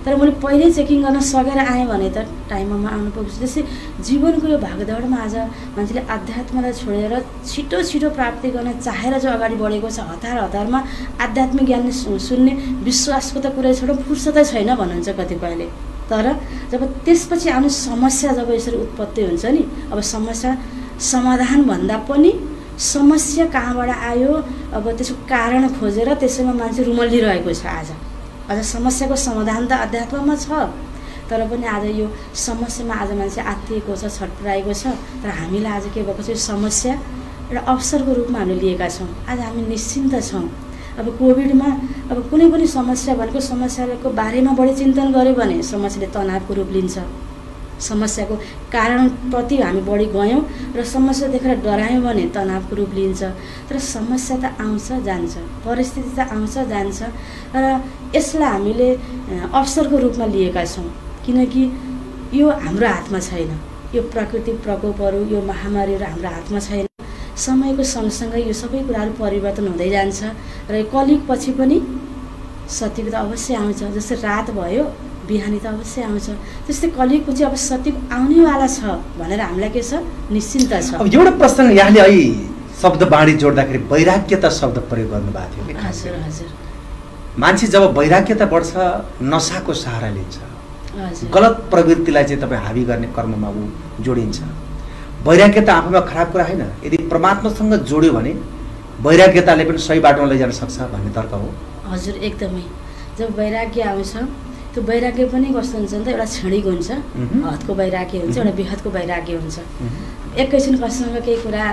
तर मैले पहिल्यै चेकिङ गर्न सकेर आएँ भने त टाइममा आउनु पुग्छ। जस्तै जीवनको यो भागदौडमा आज मान्छेले आध्यात्मलाई छोडेर छिटो छिटो प्राप्ति गर्न चाहेर जो अगाडि बढेको छ, हतारमा आध्यात्मिक ज्ञान सुन्ने विश्वासको त कुरै छोडौँ, फुर्सदै छैन भन्नुहुन्छ कतिपयले। तर जब त्यसपछि आउने समस्या जब यसरी उत्पत्ति हुन्छ नि, अब समस्या समाधान भन्दा पनि समस्या कहाँबाट आयो, अब त्यसको कारण खोजेर त्यसैमा मान्छे रुमल्लिरहेको छ। आज समस्याको समाधान त अध्यात्ममा छ, तर पनि आज यो समस्यामा आज मान्छे आत्तिएको छ, छटपटाएको छ। तर हामीलाई आज के भएको छ, यो समस्या एउटा अवसरको रूपमा हामीले लिएका छौँ। आज हामी निश्चिन्त छौँ। अब कोभिडमा अब कुनै पनि समस्या भनेको समस्याको बारेमा बढी चिन्तन गऱ्यो भने समस्याले तनावको रूप लिन्छ। समस्याको कारणप्रति हामी बढी गयौँ र समस्या देखेर डरायौँ भने तनावको रूप लिन्छ। तर समस्या त आउँछ जान्छ, परिस्थिति त आउँछ जान्छ, र यसलाई हामीले अवसरको रूपमा लिएका छौँ। किनकि यो हाम्रो हातमा छैन, यो प्राकृतिक प्रकोपहरू, यो महामारीहरू हाम्रो हातमा छैन। समयको सँगसँगै यो सबै कुराहरू परिवर्तन हुँदै जान्छ र यो कलिगपछि पनि सत्यको त अवश्य आउँछ। जस्तै रात भयो बिहानी त अवश्य आउँछ, त्यस्तै कलिगपछि अब सत्य आउनेवाला छ भनेर हामीलाई के छ, निश्चिन्त छ। अब एउटा प्रश्न यहाँले अहिले शब्द बाणी जोड्दाखेरि वैराग्यता शब्द प्रयोग गर्नुभएको थियो कि? हजुर हजुर। मान्छे जब वैराग्यता बढ्छ नशाको सहारा लिन्छ, गलत प्रवृत्तिलाई चाहिँ तपाईँ हावी गर्ने कर्ममा ऊ जोडिन्छ। वैराग्यता आफैमा खराब कुरा होइन, यदि परमात्मासँग जोड्यो भने वैराग्यताले पनि सही बाटोमा लैजान सक्छ भन्ने तर्क हो। हजुर एकदमै। जब वैराग्य आउँछ त्यो वैराग्य पनि कस्तो हुन्छ नि त, एउटा क्षणिक हुन्छ, हदको वैराग्य हुन्छ, एउटा विहदको वैराग्य हुन्छ। एकैछिन कसैसँग केही कुरा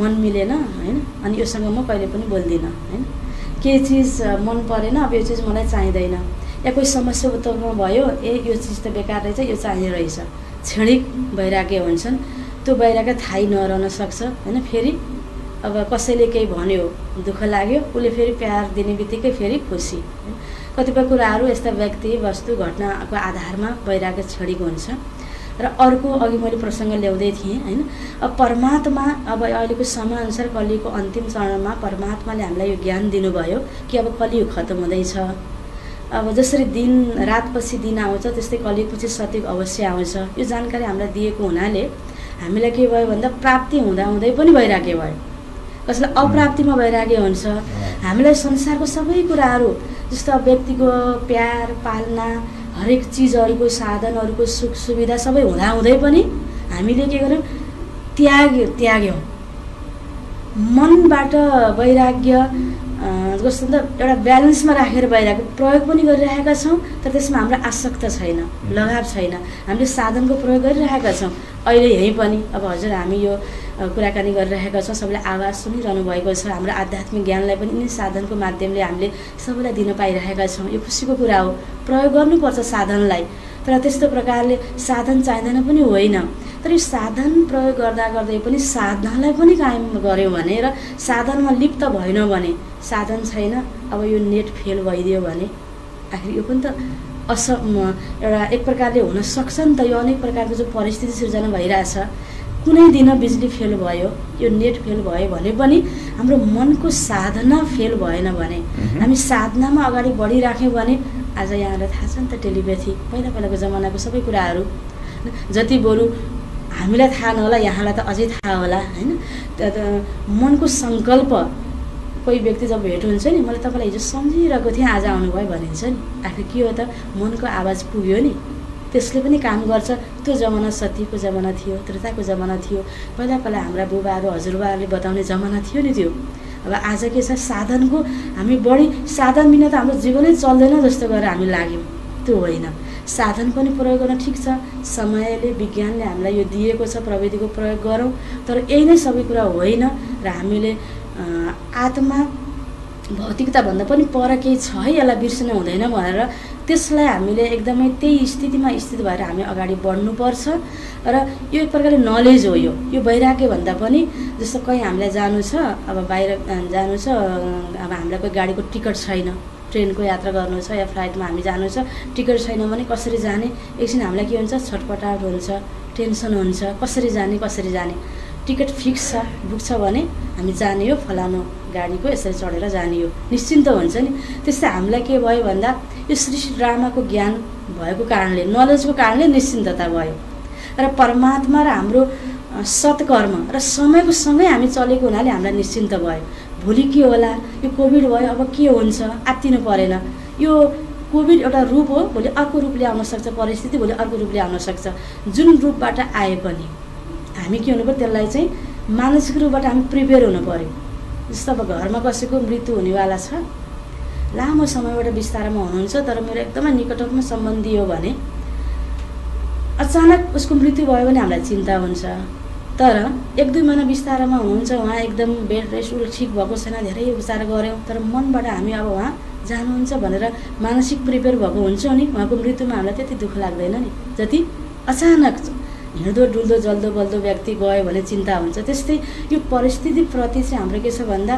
मन मिलेन होइन, अनि योसँग म कहिले पनि बोल्दिनँ होइन, केही चिज मन परेन, अब यो चिज मलाई चाहिँदैन, या कोही समस्या उत्पन्न भयो, यो चिज त बेकार रहेछ, यो चाहिने रहेछ, क्षणिक वैराग्य हुन्छन्। त्यो वैराग्य थाहै नरहन सक्छ होइन। फेरि अब कसैले केही भन्यो, दुःख लाग्यो, उसले फेरि प्यार दिने बित्तिकै फेरि खुसी। कतिपय कुराहरू यस्ता व्यक्ति वस्तु घटनाको आधारमा वैराग्य क्षणिक हुन्छ। र अर्को अघि मैले प्रसङ्ग ल्याउँदै थिएँ होइन, अब परमात्मा अब अहिलेको समयअनुसार कलियुगको अन्तिम चरणमा परमात्माले हामीलाई यो ज्ञान दिनुभयो कि अब कलियुग खत्तम हुँदैछ। अब जसरी दिन रातपछि दिन आउँछ त्यस्तै कलियुगपछि सत्ययुग अवश्य आउँछ। यो जानकारी हामीलाई दिएको हुनाले हामीलाई के भयो भन्दा प्राप्ति हुँदाहुँदै पनि वैराग्य भयो। कसैलाई अप्राप्तिमा वैराग्य हुन्छ। हामीलाई संसारको सबै कुराहरू जस्तो व्यक्तिको प्यार पालना, हरेक चिजहरूको साधनहरूको सुख सुविधा सबै हुँदाहुँदै पनि हामीले के गर्यौँ, त्याग्यौँ। मनबाट वैराग्य जस्तो त एउटा ब्यालेन्समा राखेर वैराग्य प्रयोग पनि गरिरहेका छौँ, तर त्यसमा हाम्रो आसक्त छैन, लगाव छैन। हामीले साधनको प्रयोग गरिरहेका छौँ। अहिले यहीँ पनि अब हजुर हामी यो कुराकानी गरिरहेका छौँ, सबैले आवाज सुनिरहनु भएको छ। हाम्रो आध्यात्मिक ज्ञानलाई पनि यिनै साधनको माध्यमले हामीले सबैलाई दिन पाइरहेका छौँ। यो खुसीको कुरा हो। प्रयोग गर्नुपर्छ साधनलाई, तर त्यस्तो प्रकारले साधन चाहिँदैन पनि होइन। तर यो साधन प्रयोग गर्दा गर्दै पनि साधनालाई पनि कायम गऱ्यौँ भने र साधनमा लिप्त भएन भने, साधन छैन, अब यो नेट फेल भइदियो भने आखिर यो पनि त एउटा एक प्रकारले हुन सक्छ नि त। यो अनेक प्रकारको जो परिस्थिति सिर्जना भइरहेछ, कुनै दिन बिजुली फेल भयो, यो नेट फेल भयो भने पनि हाम्रो मनको साधना फेल भएन भने, हामी साधनामा अगाडि बढिराख्यौँ भने, आज यहाँलाई थाहा छ नि त टेलिप्याथी पहिलाको जमानाको सबै कुराहरू जति बरु हामीलाई थाहा नहोला यहाँलाई त अझै थाहा होला होइन। मनको सङ्कल्प, कोही व्यक्ति जब भेट हुन्छ नि, मैले तपाईँलाई हिजो सम्झिरहेको थिएँ आज आउनुभयो भनिन्छ नि, आखिर के हो त, मनको आवाज पुग्यो नि, त्यसले पनि काम गर्छ। त्यो जमाना सतीको जमाना थियो, त्रेताको जमाना थियो, पहिला हाम्रा बुबाहरू हजुरबाहरूले बताउने जमाना थियो नि त्यो। अब आज के छ, साधनको हामी बढी साधन बिना त हाम्रो जीवनै चल्दैन जस्तो गरेर हामी लाग्यौँ। त्यो होइन, साधन पनि प्रयोग गर्न ठिक छ, समयले विज्ञानले हामीलाई यो दिएको छ, प्रविधिको प्रयोग गरौँ, तर यही नै सबै कुरा होइन। र हामीले आत्मा भौतिकताभन्दा पनि पर केही छ है, यसलाई बिर्सन हुँदैन भनेर त्यसलाई हामीले एकदमै त्यही स्थितिमा स्थित भएर हामी अगाडि बढ्नुपर्छ। र यो एक प्रकारले नलेज हो। यो वैराग्य भन्दा पनि जस्तो कहीँ हामीलाई जानु छ, अब बाहिर जानु छ, अब हामीलाई कोही गाडीको टिकट छैन, ट्रेनको यात्रा गर्नु छ या फ्लाइटमा हामी जानु छ, टिकट छैन भने कसरी जाने, एकछिन हामीलाई के हुन्छ, छटपटाहट हुन्छ, टेन्सन हुन्छ, कसरी जाने। टिकट फिक्स छ बुक छ भने हामी जाने हो फलानु गाडीको यसरी चढेर जाने हो निश्चिन्त हुन्छ नि। त्यस्तै हामीलाई के भयो भन्दा यो सृष्टि ड्रामाको ज्ञान भएको कारणले नलेजको कारणले निश्चिन्तता भयो र परमात्मा र हाम्रो सत्कर्म र समयको सँगै हामी चलेको हुनाले हामीलाई निश्चिन्त भयो। भोलि के होला, यो कोभिड भयो अब के हुन्छ आत्तिनु परेन। यो कोभिड एउटा रूप हो, भोलि अर्को रूपले आउन सक्छ, परिस्थिति भोलि अर्को रूपले आउन सक्छ। जुन रूपबाट आए पनि हामी के हुनु पर्यो, त्यसलाई चाहिँ मानसिक रूपबाट हामी प्रिपेयर हुनु पर्यो। जस्तो अब घरमा कसैको मृत्यु हुनेवाला छ, लामो समयबाट बिस्तारामा हुनुहुन्छ, तर मेरो एकदमै निकटतम सम्बन्धी हो भने अचानक उसको मृत्यु भयो भने हामीलाई चिन्ता हुन्छ। तर 1-2 महिना बिस्तारामा हुनुहुन्छ, उहाँ एकदम बेड रेस्ट ठिक भएको छैन, धेरै उपचार गऱ्यौँ, तर मनबाट हामी अब उहाँ जानुहुन्छ भनेर मानसिक प्रिपेयर भएको हुन्छ नि, उहाँको मृत्युमा हामीलाई त्यति दुःख लाग्दैन नि जति अचानक हिँड्दो डुल्दो जल्दो बल्दो व्यक्ति गयो भने चिन्ता हुन्छ। त्यस्तै यो परिस्थितिप्रति चाहिँ हाम्रो के छ भन्दा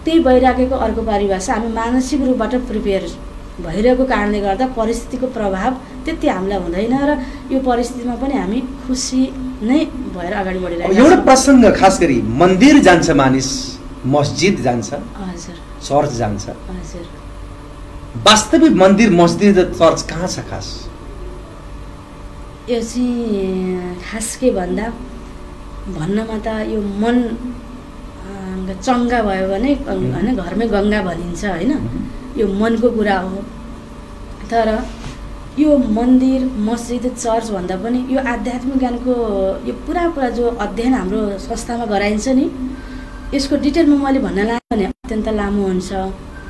त्यही भइराखेको अर्को परिभाषा, हामी मानसिक रूपबाट प्रिपेयर भइरहेको कारणले गर्दा परिस्थितिको प्रभाव त्यति हामीलाई हुँदैन र यो परिस्थितिमा पनि हामी खुसी नै भएर अगाडि बढिरहेको छौँ। एउटा प्रसङ्ग खास गरी मन्दिर जान्छ मानिस, मस्जिद जान्छ, हजुर, चर्च जान्छ, हजुर, वास्तविक मन्दिर मस्जिद र चर्च कहाँ छ खास? यो चाहिँ खास के भन्दा भन्नमा त यो मन चङ्गा भयो भने होइन घरमै गङ्गा भनिन्छ होइन, यो मनको कुरा हो। तर यो मन्दिर मस्जिद चर्च भन्दा पनि यो आध्यात्मिक ज्ञानको यो पुरा जो अध्ययन हाम्रो संस्थामा गराइन्छ नि, यसको डिटेलमा मैले भन्न लाग्यो भने अत्यन्त लामो हुन्छ।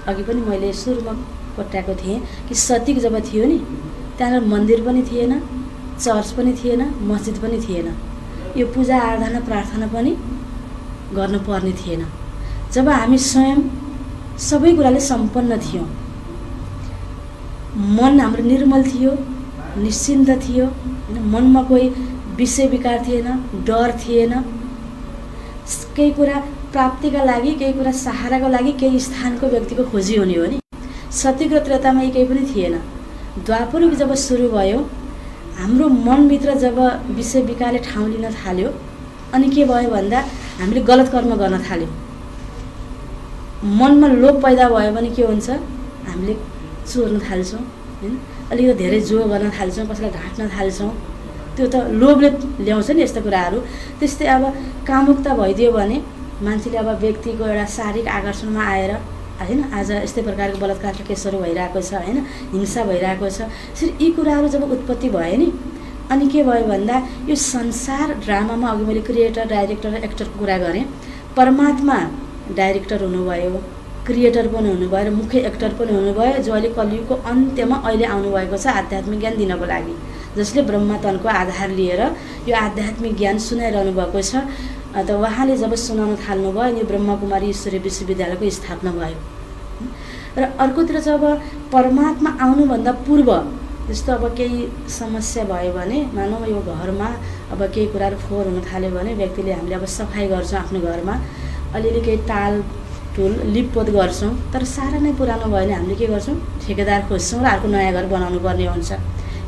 अघि पनि मैले सुरुमा कोट्याएको थिएँ कि सतीक जब थियो नि त्यहाँनिर मन्दिर पनि थिएन, चर्च पनि थिएन, मस्जिद पनि थिएन, यो पूजा आराधना प्रार्थना पनि गर्नुपर्ने थिएन। जब हामी स्वयं सबै कुराले सम्पन्न थियौँ, मन हाम्रो निर्मल थियो, निश्चिन्त थियो होइन, मनमा कोही विषय विकार थिएन, डर थिएन, केही कुरा प्राप्तिका लागि, केही कुरा सहाराको लागि केही स्थानको व्यक्तिको खोजी हुने हो नि। सत्ययुग र त्रेतामा यी केही पनि थिएन। द्वापर युग जब सुरु भयो, हाम्रो मनभित्र जब विषय विकारले ठाउँ लिन थाल्यो, अनि के भयो भन्दा हामीले गलत कर्म गर्न थाल्यौँ। मनमा लोभ पैदा भयो भने के हुन्छ, हामीले चोर्न थाल्छौँ होइन, अलिकति धेरै जो गर्न थाल्छौँ, कसैलाई ढाँट्न थाल्छौँ, त्यो त लोभले ल्याउँछ नि यस्तो कुराहरू। त्यस्तै अब कामुकता भइदियो भने मान्छेले अब व्यक्तिको एउटा शारीरिक आकर्षणमा आएर होइन, आज यस्तै प्रकारको बलात्कारका केसहरू भइरहेको छ होइन, हिंसा भइरहेको छ। यसरी यी कुराहरू जब उत्पत्ति भयो नि, अनि के भयो भन्दा यो संसार ड्रामामा अघि मैले क्रिएटर डाइरेक्टर र एक्टरको कुरा गरेँ, परमात्मा डाइरेक्टर हुनुभयो, क्रिएटर पनि हुनुभयो र मुख्य एक्टर पनि हुनुभयो, जो अहिले कलियुगको अन्त्यमा अहिले आउनुभएको छ आध्यात्मिक ज्ञान दिनको लागि, जसले ब्रह्मतनको आधार लिएर यो आध्यात्मिक ज्ञान सुनाइरहनु भएको छ। त उहाँले जब सुनाउन थाल्नुभयो अनि ब्रह्मकुमारी ईश्वरीय विश्वविद्यालयको स्थापना भयो। र अर्कोतिर जब परमात्मा आउनुभन्दा पूर्व जस्तो अब केही समस्या भयो भने, मानौँ यो घरमा अब केही कुराहरू फोहोर हुन थाल्यो भने व्यक्तिले हामीले अब सफाइ गर्छौँ, आफ्नो घरमा अलिअलि केही टाल टुल लिपपोत गर्छौँ, तर सारा नै पुरानो भयो भने हामीले के गर्छौँ, ठेकेदार खोज्छौँ र अर्को नयाँ घर बनाउनु पर्ने हुन्छ।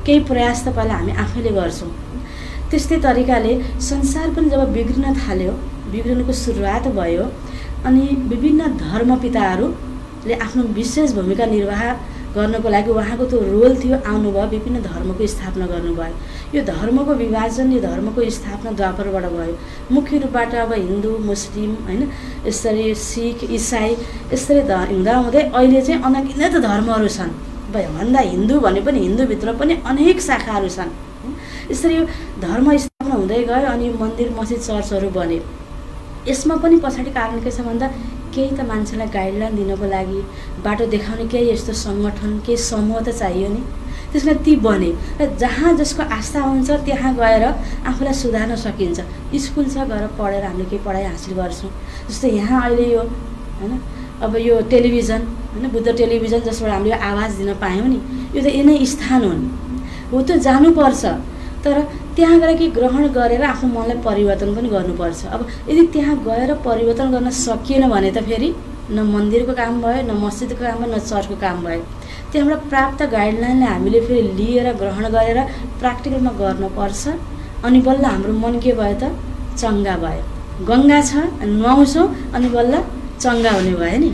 केही प्रयास त पहिला हामी आफैले गर्छौँ। त्यस्तै तरिकाले संसार पनि जब बिग्रिन थाल्यो, बिग्रिनुको सुरुवात भयो, अनि विभिन्न धर्मपिताहरूले आफ्नो विशेष भूमिका निर्वाह गर्नको लागि उहाँको त्यो रोल थियो, आउनुभयो, विभिन्न धर्मको स्थापना गर्नुभयो। यो धर्मको विभाजन, यो धर्मको स्थापना द्वापरबाट भयो। मुख्य रूपबाट अब हिन्दू मुस्लिम होइन, यसरी सिख इसाई यसरी हुँदाहुँदै अहिले चाहिँ अनगिनत धर्महरू छन्। भन्दा हिन्दू भने पनि हिन्दूभित्र पनि अनेक शाखाहरू छन्। यसरी यो धर्म स्थापना हुँदै गयो, अनि मन्दिर मस्जिद चर्चहरू बने। यसमा पनि पछाडि कारण के छ भन्दा केही त मान्छेलाई गाइडलाइन दिनको लागि, बाटो देखाउने केही यस्तो सङ्गठन, केही समूह त चाहियो नि, त्यसमा ती बने र जहाँ जसको आस्था हुन्छ त्यहाँ गएर आफूलाई सुधार्न सकिन्छ। स्कुल छ, गएर पढेर हामीले केही पढाइ हासिल गर्छौँ। जस्तै यहाँ अहिले यो होइन, अब यो टेलिभिजन होइन, बुद्ध टेलिभिजन जसबाट हामीले आवाज दिन पायौँ नि, यो त यिनै स्थान हुन् हो, त्यो जानुपर्छ। तर त्यहाँ गएर केही ग्रहण गरेर आफ्नो मनलाई परिवर्तन पनि गर्नुपर्छ। अब यदि त्यहाँ गएर परिवर्तन गर्न सकिएन भने त फेरि न मन्दिरको काम भयो, न मस्जिदको काम भयो, न चर्चको काम भयो। त्यहाँबाट प्राप्त गाइडलाइनलाई हामीले फेरि लिएर ग्रहण गरेर प्र्याक्टिकलमा गर्नुपर्छ। अनि बल्ल हाम्रो मन के भयो त चङ्गा भयो। गङ्गा छ अनि नुहाउँछौँ अनि बल्ल चङ्गा हुने भयो नि।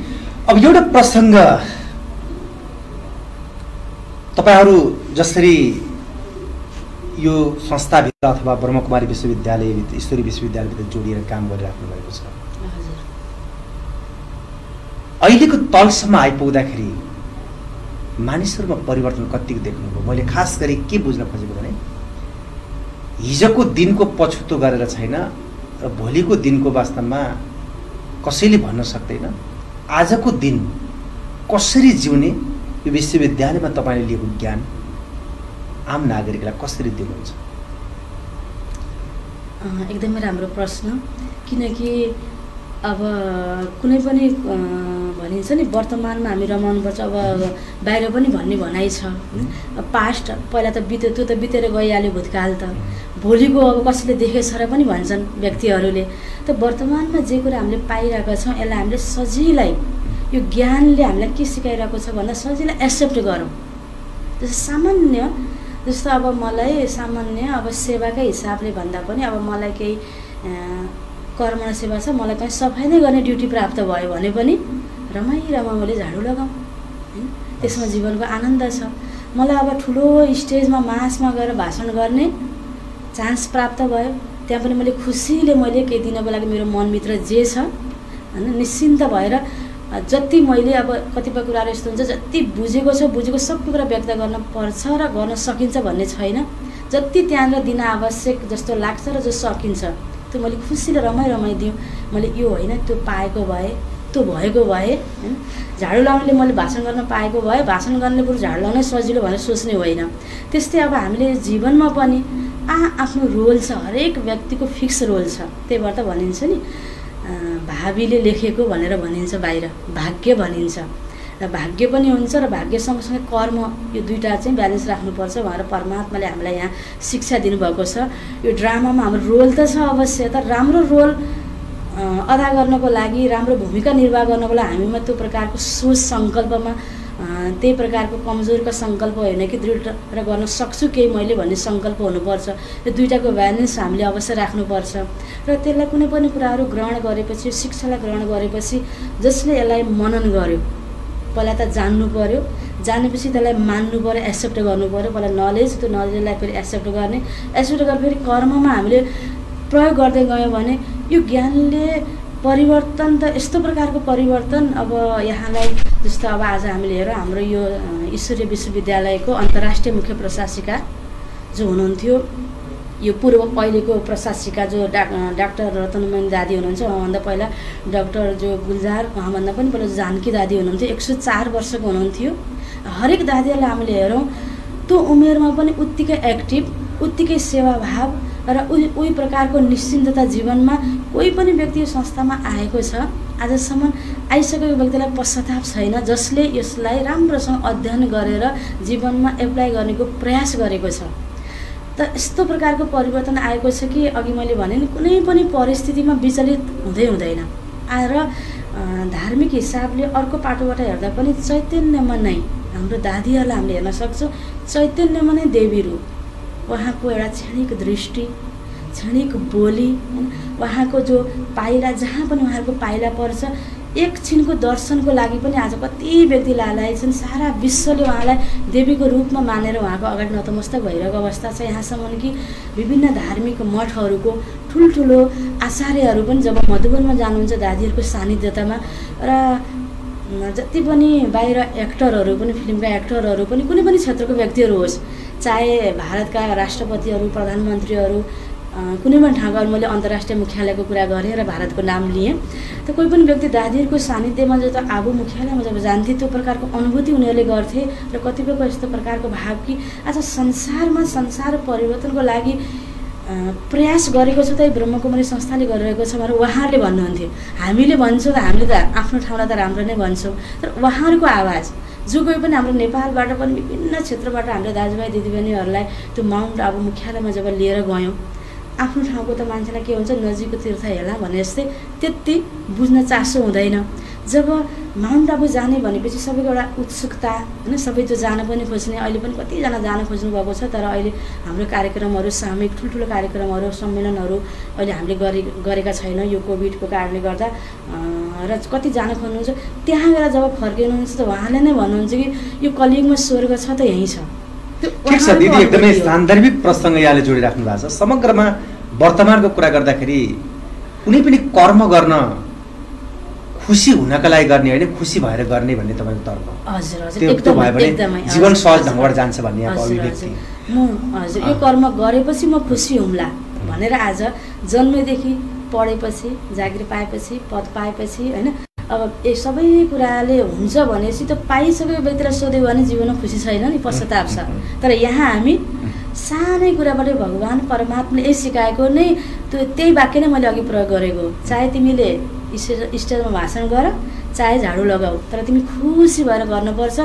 अब एउटा प्रसङ्ग तपाईहरू जसरी यो संस्थाभित्र अथवा ब्रह्मकुमारी विश्वविद्यालयभित्र ईश्वरी विश्वविद्यालयभित्र जोडिएर काम गरिराख्नु भएको छ, अहिलेको तलसम्म आइपुग्दाखेरि मानिसहरूमा परिवर्तन कतिको देख्नुभयो? मैले खास गरी के बुझ्न खोजेको भने हिजोको दिनको पछुतो गरेर छैन र भोलिको दिनको वास्तवमा कसैले भन्न सक्दैन आजको दिन कसरी जिउने यो विश्वविद्यालयमा तपाईँले लिएको ज्ञान आम नागरिकलाई कसरी दिनुहुन्छ? एकदमै राम्रो प्रश्न। किनकि अब कुनै पनि भनिन्छ नि वर्तमानमा हामी रमाउनुपर्छ। अब बाहिर पनि भन्ने भनाइ छ पास्ट पहिला त बित्यो, त्यो त बितेर गइहाल्यो भूतकाल त, भोलिको अब कसैले देखेछ र पनि भन्छन् व्यक्तिहरूले। त वर्तमानमा जे कुरा हामीले पाइरहेका छौँ यसलाई हामीले सजिलै यो ज्ञानले हामीलाई के सिकाइरहेको छ भन्दा सजिलै एक्सेप्ट गरौँ। जस्तो सामान्य जस्तो अब मलाई सामान्य अब सेवाकै हिसाबले भन्दा पनि अब मलाई केही कर्म सेवा छ, मलाई कहीँ सफाइ नै गर्ने ड्युटी प्राप्त भयो भने पनि रमाइरमा मैले झाडु लगाऊँ हैन, त्यसमा जीवनको आनन्द छ। मलाई अब ठुलो स्टेजमा मासमा गएर भाषण गर्ने चान्स प्राप्त भयो, त्यहाँ पनि मैले खुसीले मैले केही दिनको लागि मेरो मनभित्र जे छ हैन निश्चिन्त भएर जति मैले अब कतिपय कुराहरू यस्तो हुन्छ जति बुझेको सबै कुरा व्यक्त गर्न पर्छ र गर्न सकिन्छ भन्ने छैन। जति त्यहाँनिर दिन आवश्यक जस्तो लाग्छ र जो सकिन्छ त्यो मैले खुसीले रमाइदिउँ। मैले यो होइन त्यो पाएको भए, त्यो भएको भए हैन। झाडु लगाउनेले मैले भाषण गर्न पाएको भए, भाषण गर्ने बरु झाडु लगाउनै सजिलो भनेर सोच्ने होइन। त्यस्तै अब हामीले जीवनमा पनि आफ्नो रोल छ, हरेक व्यक्तिको फिक्स रोल छ। त्यही भएर त भनिन्छ नि भावीले लेखेको भनेर भनिन्छ, बाहिर भाग्य भनिन्छ र भाग्य पनि हुन्छ र भाग्य सँगसँगै कर्म, यो दुईटा चाहिँ ब्यालेन्स राख्नुपर्छ भनेर परमात्माले हामीलाई यहाँ शिक्षा दिनुभएको छ। यो ड्रामामा हाम्रो रोल त छ अवश्य, तर राम्रो रोल अदा गर्नको लागि, राम्रो भूमिका निर्वाह गर्नको लागि हामीमा त्यो प्रकारको सोच सङ्कल्पमा त्यही प्रकारको कमजोरको सङ्कल्प होइन कि दृढ र गर्न सक्छु केही मैले भन्ने सङ्कल्प हुनुपर्छ। यो दुईटाको ब्यालेन्स हामीले अवश्य राख्नुपर्छ र त्यसलाई कुनै पनि कुराहरू ग्रहण गरेपछि, शिक्षालाई ग्रहण गरेपछि जसले यसलाई मनन गर्यो, पहिला त जान्नु पर्यो, जानेपछि त्यसलाई मान्नु पर्यो, एक्सेप्ट गर्नु पर्यो। पहिला नलेज, त्यो नलेजलाई फेरि एक्सेप्ट गर्ने, एक्सेप्ट गरेर फेरि कर्ममा हामीले प्रयोग गर्दै गयौँ भने यो ज्ञानले परिवर्तन त यस्तो प्रकारको परिवर्तन अब यहाँलाई जस्तो अब आज हामीले हेरौँ हाम्रो यो ईश्वरीय विश्वविद्यालयको अन्तर्राष्ट्रिय मुख्य प्रशासिका जो हुनुहुन्थ्यो, यो पूर्व पहिलेको प्रशासिका जो डाक्टर रतनमणि दादी हुनुहुन्छ, उहाँभन्दा पहिला डाक्टर जो गुलजार, उहाँभन्दा पनि पहिला जानकी दादी हुनुहुन्थ्यो, 104 वर्षको हुनुहुन्थ्यो। हरेक दादीहरूलाई हामीले हेरौँ त्यो उमेरमा पनि उत्तिकै एक्टिभ, उत्तिकै सेवाभाव र उही प्रकारको निश्चिन्तता जीवनमा कोही पनि व्यक्ति यो संस्थामा आएको छ आजसम्म आइसकेको व्यक्तिलाई पश्चाताप छैन, जसले यसलाई राम्रोसँग अध्ययन गरेर जीवनमा एप्लाई गर्नेको प्रयास गरेको छ। त यस्तो प्रकारको परिवर्तन आएको छ कि अघि मैले भने नि कुनै पनि परिस्थितिमा विचलित हुँदैन। र धार्मिक हिसाबले अर्को पाटोबाट हेर्दा पनि चैतन्यमा नै हाम्रो दादीहरूलाई हामीले हेर्न सक्छौँ, चैतन्यमा नै देवी रूप, उहाँको एउटा क्षणिक दृष्टि, क्षणिक बोली, उहाँको जो पाइला, जहाँ पनि उहाँहरूको पाइला पर्छ, एकछिनको दर्शनको लागि पनि आज कति व्यक्ति लालायत छन्। सारा विश्वले उहाँलाई देवीको रूपमा मानेर उहाँको अगाडि नतमस्तक भइरहेको अवस्था छ। यहाँसम्म कि विभिन्न धार्मिक मठहरूको ठुल्ठुलो आचार्यहरू पनि जब मधुबनमा जानुहुन्छ दादीहरूको सानिध्यतामा, र जति पनि बाहिर एक्टरहरू पनि, फिल्मका एक्टरहरू पनि, कुनै पनि क्षेत्रको व्यक्तिहरू होस्, चाहे भारतका राष्ट्रपतिहरू, प्रधानमन्त्रीहरू, कुनै पनि ठाउँमा मैले अन्तर्राष्ट्रिय मुख्यालयको कुरा गरेँ र भारतको नाम लिएँ, त कोही पनि व्यक्ति दादीहरूको सानिध्यमा जब आबु मुख्यालयमा जब जान्थे त्यो प्रकारको अनुभूति उनीहरूले गर्थे र कतिपयको यस्तो प्रकारको भाव कि आज संसार परिवर्तनको लागि प्रयास गरेको छ त ब्रह्मकुमारी संस्थाले गरिरहेको छ भनेर उहाँहरूले भन्नुहुन्थ्यो। हामीले भन्छौँ, हामीले त आफ्नो ठाउँलाई त राम्रो नै भन्छौँ, तर उहाँहरूको आवाज जो कोही पनि हाम्रो नेपालबाट पनि विभिन्न क्षेत्रबाट हाम्रो दाजुभाइ दिदीबहिनीहरूलाई त्यो माउन्ट आबु मुख्यालयमा जब लिएर गयौँ, आफ्नो ठाउँको त मान्छेलाई के हुन्छ नजिकको तीर्थ हेला भने जस्तै त्यति बुझ्न चासो हुँदैन। जब माउन्ट आबु जाने भनेपछि सबैको एउटा उत्सुकता होइन, सबै त्यो जान पनि खोज्ने, अहिले पनि कतिजना जान खोज्नु भएको छ। तर अहिले हाम्रो कार्यक्रमहरू सामूहिक ठुल्ठुलो कार्यक्रमहरू सम्मेलनहरू अहिले हामीले गरेका छैनौँ यो कोभिडको कारणले गर्दा, र कति जान खोज्नुहुन्छ। त्यहाँ गएर जब फर्किनुहुन्छ त उहाँले नै भन्नुहुन्छ कि यो कलियुगमा स्वर्ग छ त यहीँ छ। ठिक छ दिदी, एकदमै सान्दर्भिक प्रसङ्ग यहाँले जोडिराख्नु भएको छ। समग्रमा वर्तमानको कुरा गर्दाखेरि कुनै पनि कर्म गर्न खुसी हुनका लागि गर्ने होइन, खुसी भएर गर्ने भन्ने तपाईँको तर्क। हजुर हजुर, त्यो भयो भने जीवन सहज ढङ्गबाट जान्छ भन्ने अभिव्यक्ति। म हजुर यो कर्म गरेपछि म खुसी हुम्ला भनेर आज जन्मेदेखि पढेपछि, जागिर पाएपछि, पद पाएपछि होइन, अब यो सबै कुराले हुन्छ भनेपछि त पाइसकेको व्यक्तिलाई सोध्यो भने जीवनमा खुसी छैन नि, पश्चाताप छ। तर यहाँ हामी सानै कुराबाट भगवान् परमात्माले यही सिकाएको नै त्यही वाक्य नै मैले अघि प्रयोग गरेको, चाहे तिमीले स्टेजमा भाषण गर, चाहे झाडु लगाऊ, तर तिमी खुसी भएर गर्नुपर्छ,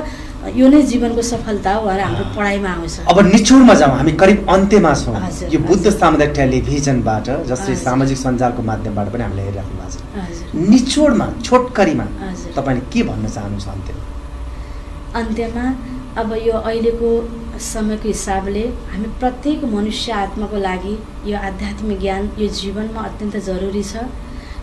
यो नै जीवनको सफलता हो भनेर हाम्रो पढाइमा आउँछ। अब निचोडमा जाउँ, हामी करिब अन्त्यमा छौँ। यो बुद्ध सामुदायिक टेलिभिजनबाट जसरी सामाजिक सञ्जालको माध्यमबाट पनि हामीले हेरिराख्नु भएको छ, निचोडमा छोटकरीमा तपाईँले के भन्न चाहनुहुन्छ अन्त्यमा? अब यो अहिलेको समयको हिसाबले हामी प्रत्येक मनुष्य आत्माको लागि यो आध्यात्मिक ज्ञान यो जीवनमा अत्यन्त जरुरी छ।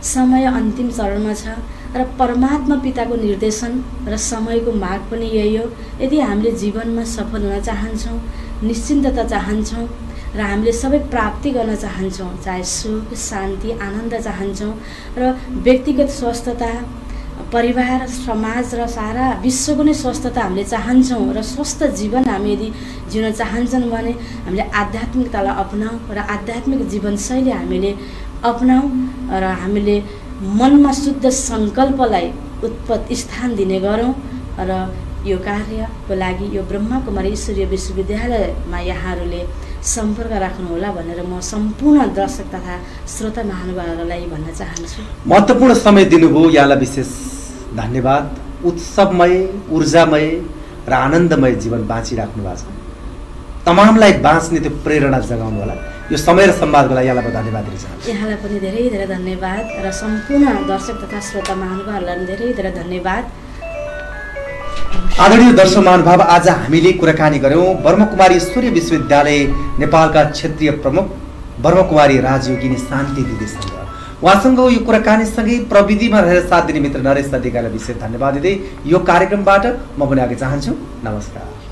समय अन्तिम चरणमा छ र परमात्मा पिताको निर्देशन र समयको माग पनि यही हो। यदि हामीले जीवनमा सफल हुन चाहन्छौँ, निश्चिन्तता चाहन्छौँ र हामीले सबै प्राप्ति गर्न चाहन्छौँ, चाहे सुख शान्ति आनन्द चाहन्छौँ र व्यक्तिगत स्वस्थता, परिवार समाज र सारा विश्वको नै स्वस्थता हामीले चाहन्छौँ र स्वस्थ जीवन हामी यदि जिउन चाहन्छन् भने हामीले आध्यात्मिकतालाई अपनाऊ र आध्यात्मिक जीवनशैली हामीले अपनाऊ र हामीले मनमा शुद्ध सङ्कल्पलाई स्थान दिने गरौँ र यो कार्यको लागि यो ब्रह्मकुमारी ईश्वरीय विश्वविद्यालयमा यहाँहरूले सम्पर्क राख्नुहोला भनेर म सम्पूर्ण दर्शक तथा श्रोता महानुभावहरूलाई भन्न चाहन्छु। महत्त्वपूर्ण समय दिनुभयो, यहाँलाई विशेष धन्यवाद। उत्सवमय, ऊर्जामय र आनन्दमय जीवन बाँचिराख्नु भएको छ। तमामलाई बाँच्ने त्यो प्रेरणा जगाउनु होला। यो समय र संवादको लागि यहाँलाई धन्यवाद दिन चाहन्छु। यहाँलाई पनि धेरै धेरै धन्यवाद र सम्पूर्ण दर्शक तथा श्रोता महानुभावहरूलाई धेरै धेरै धन्यवाद। आदरणीय दर्शक महानुभाव, आज हामीले कुराकानी गऱ्यौँ ब्रह्मकुमारी ईश्वरीय विश्वविद्यालय नेपालका क्षेत्रीय प्रमुख ब्रह्मकुमारी राजयोगिनी शान्ति दिदीसँग। उहाँसँग यो कुराकानीसँगै प्रविधिमा रहेर साथ दिने मित्र नरेश अधिकारीलाई विशेष धन्यवाद दिँदै यो कार्यक्रमबाट म पनि आगे चाहन्छु। नमस्कार।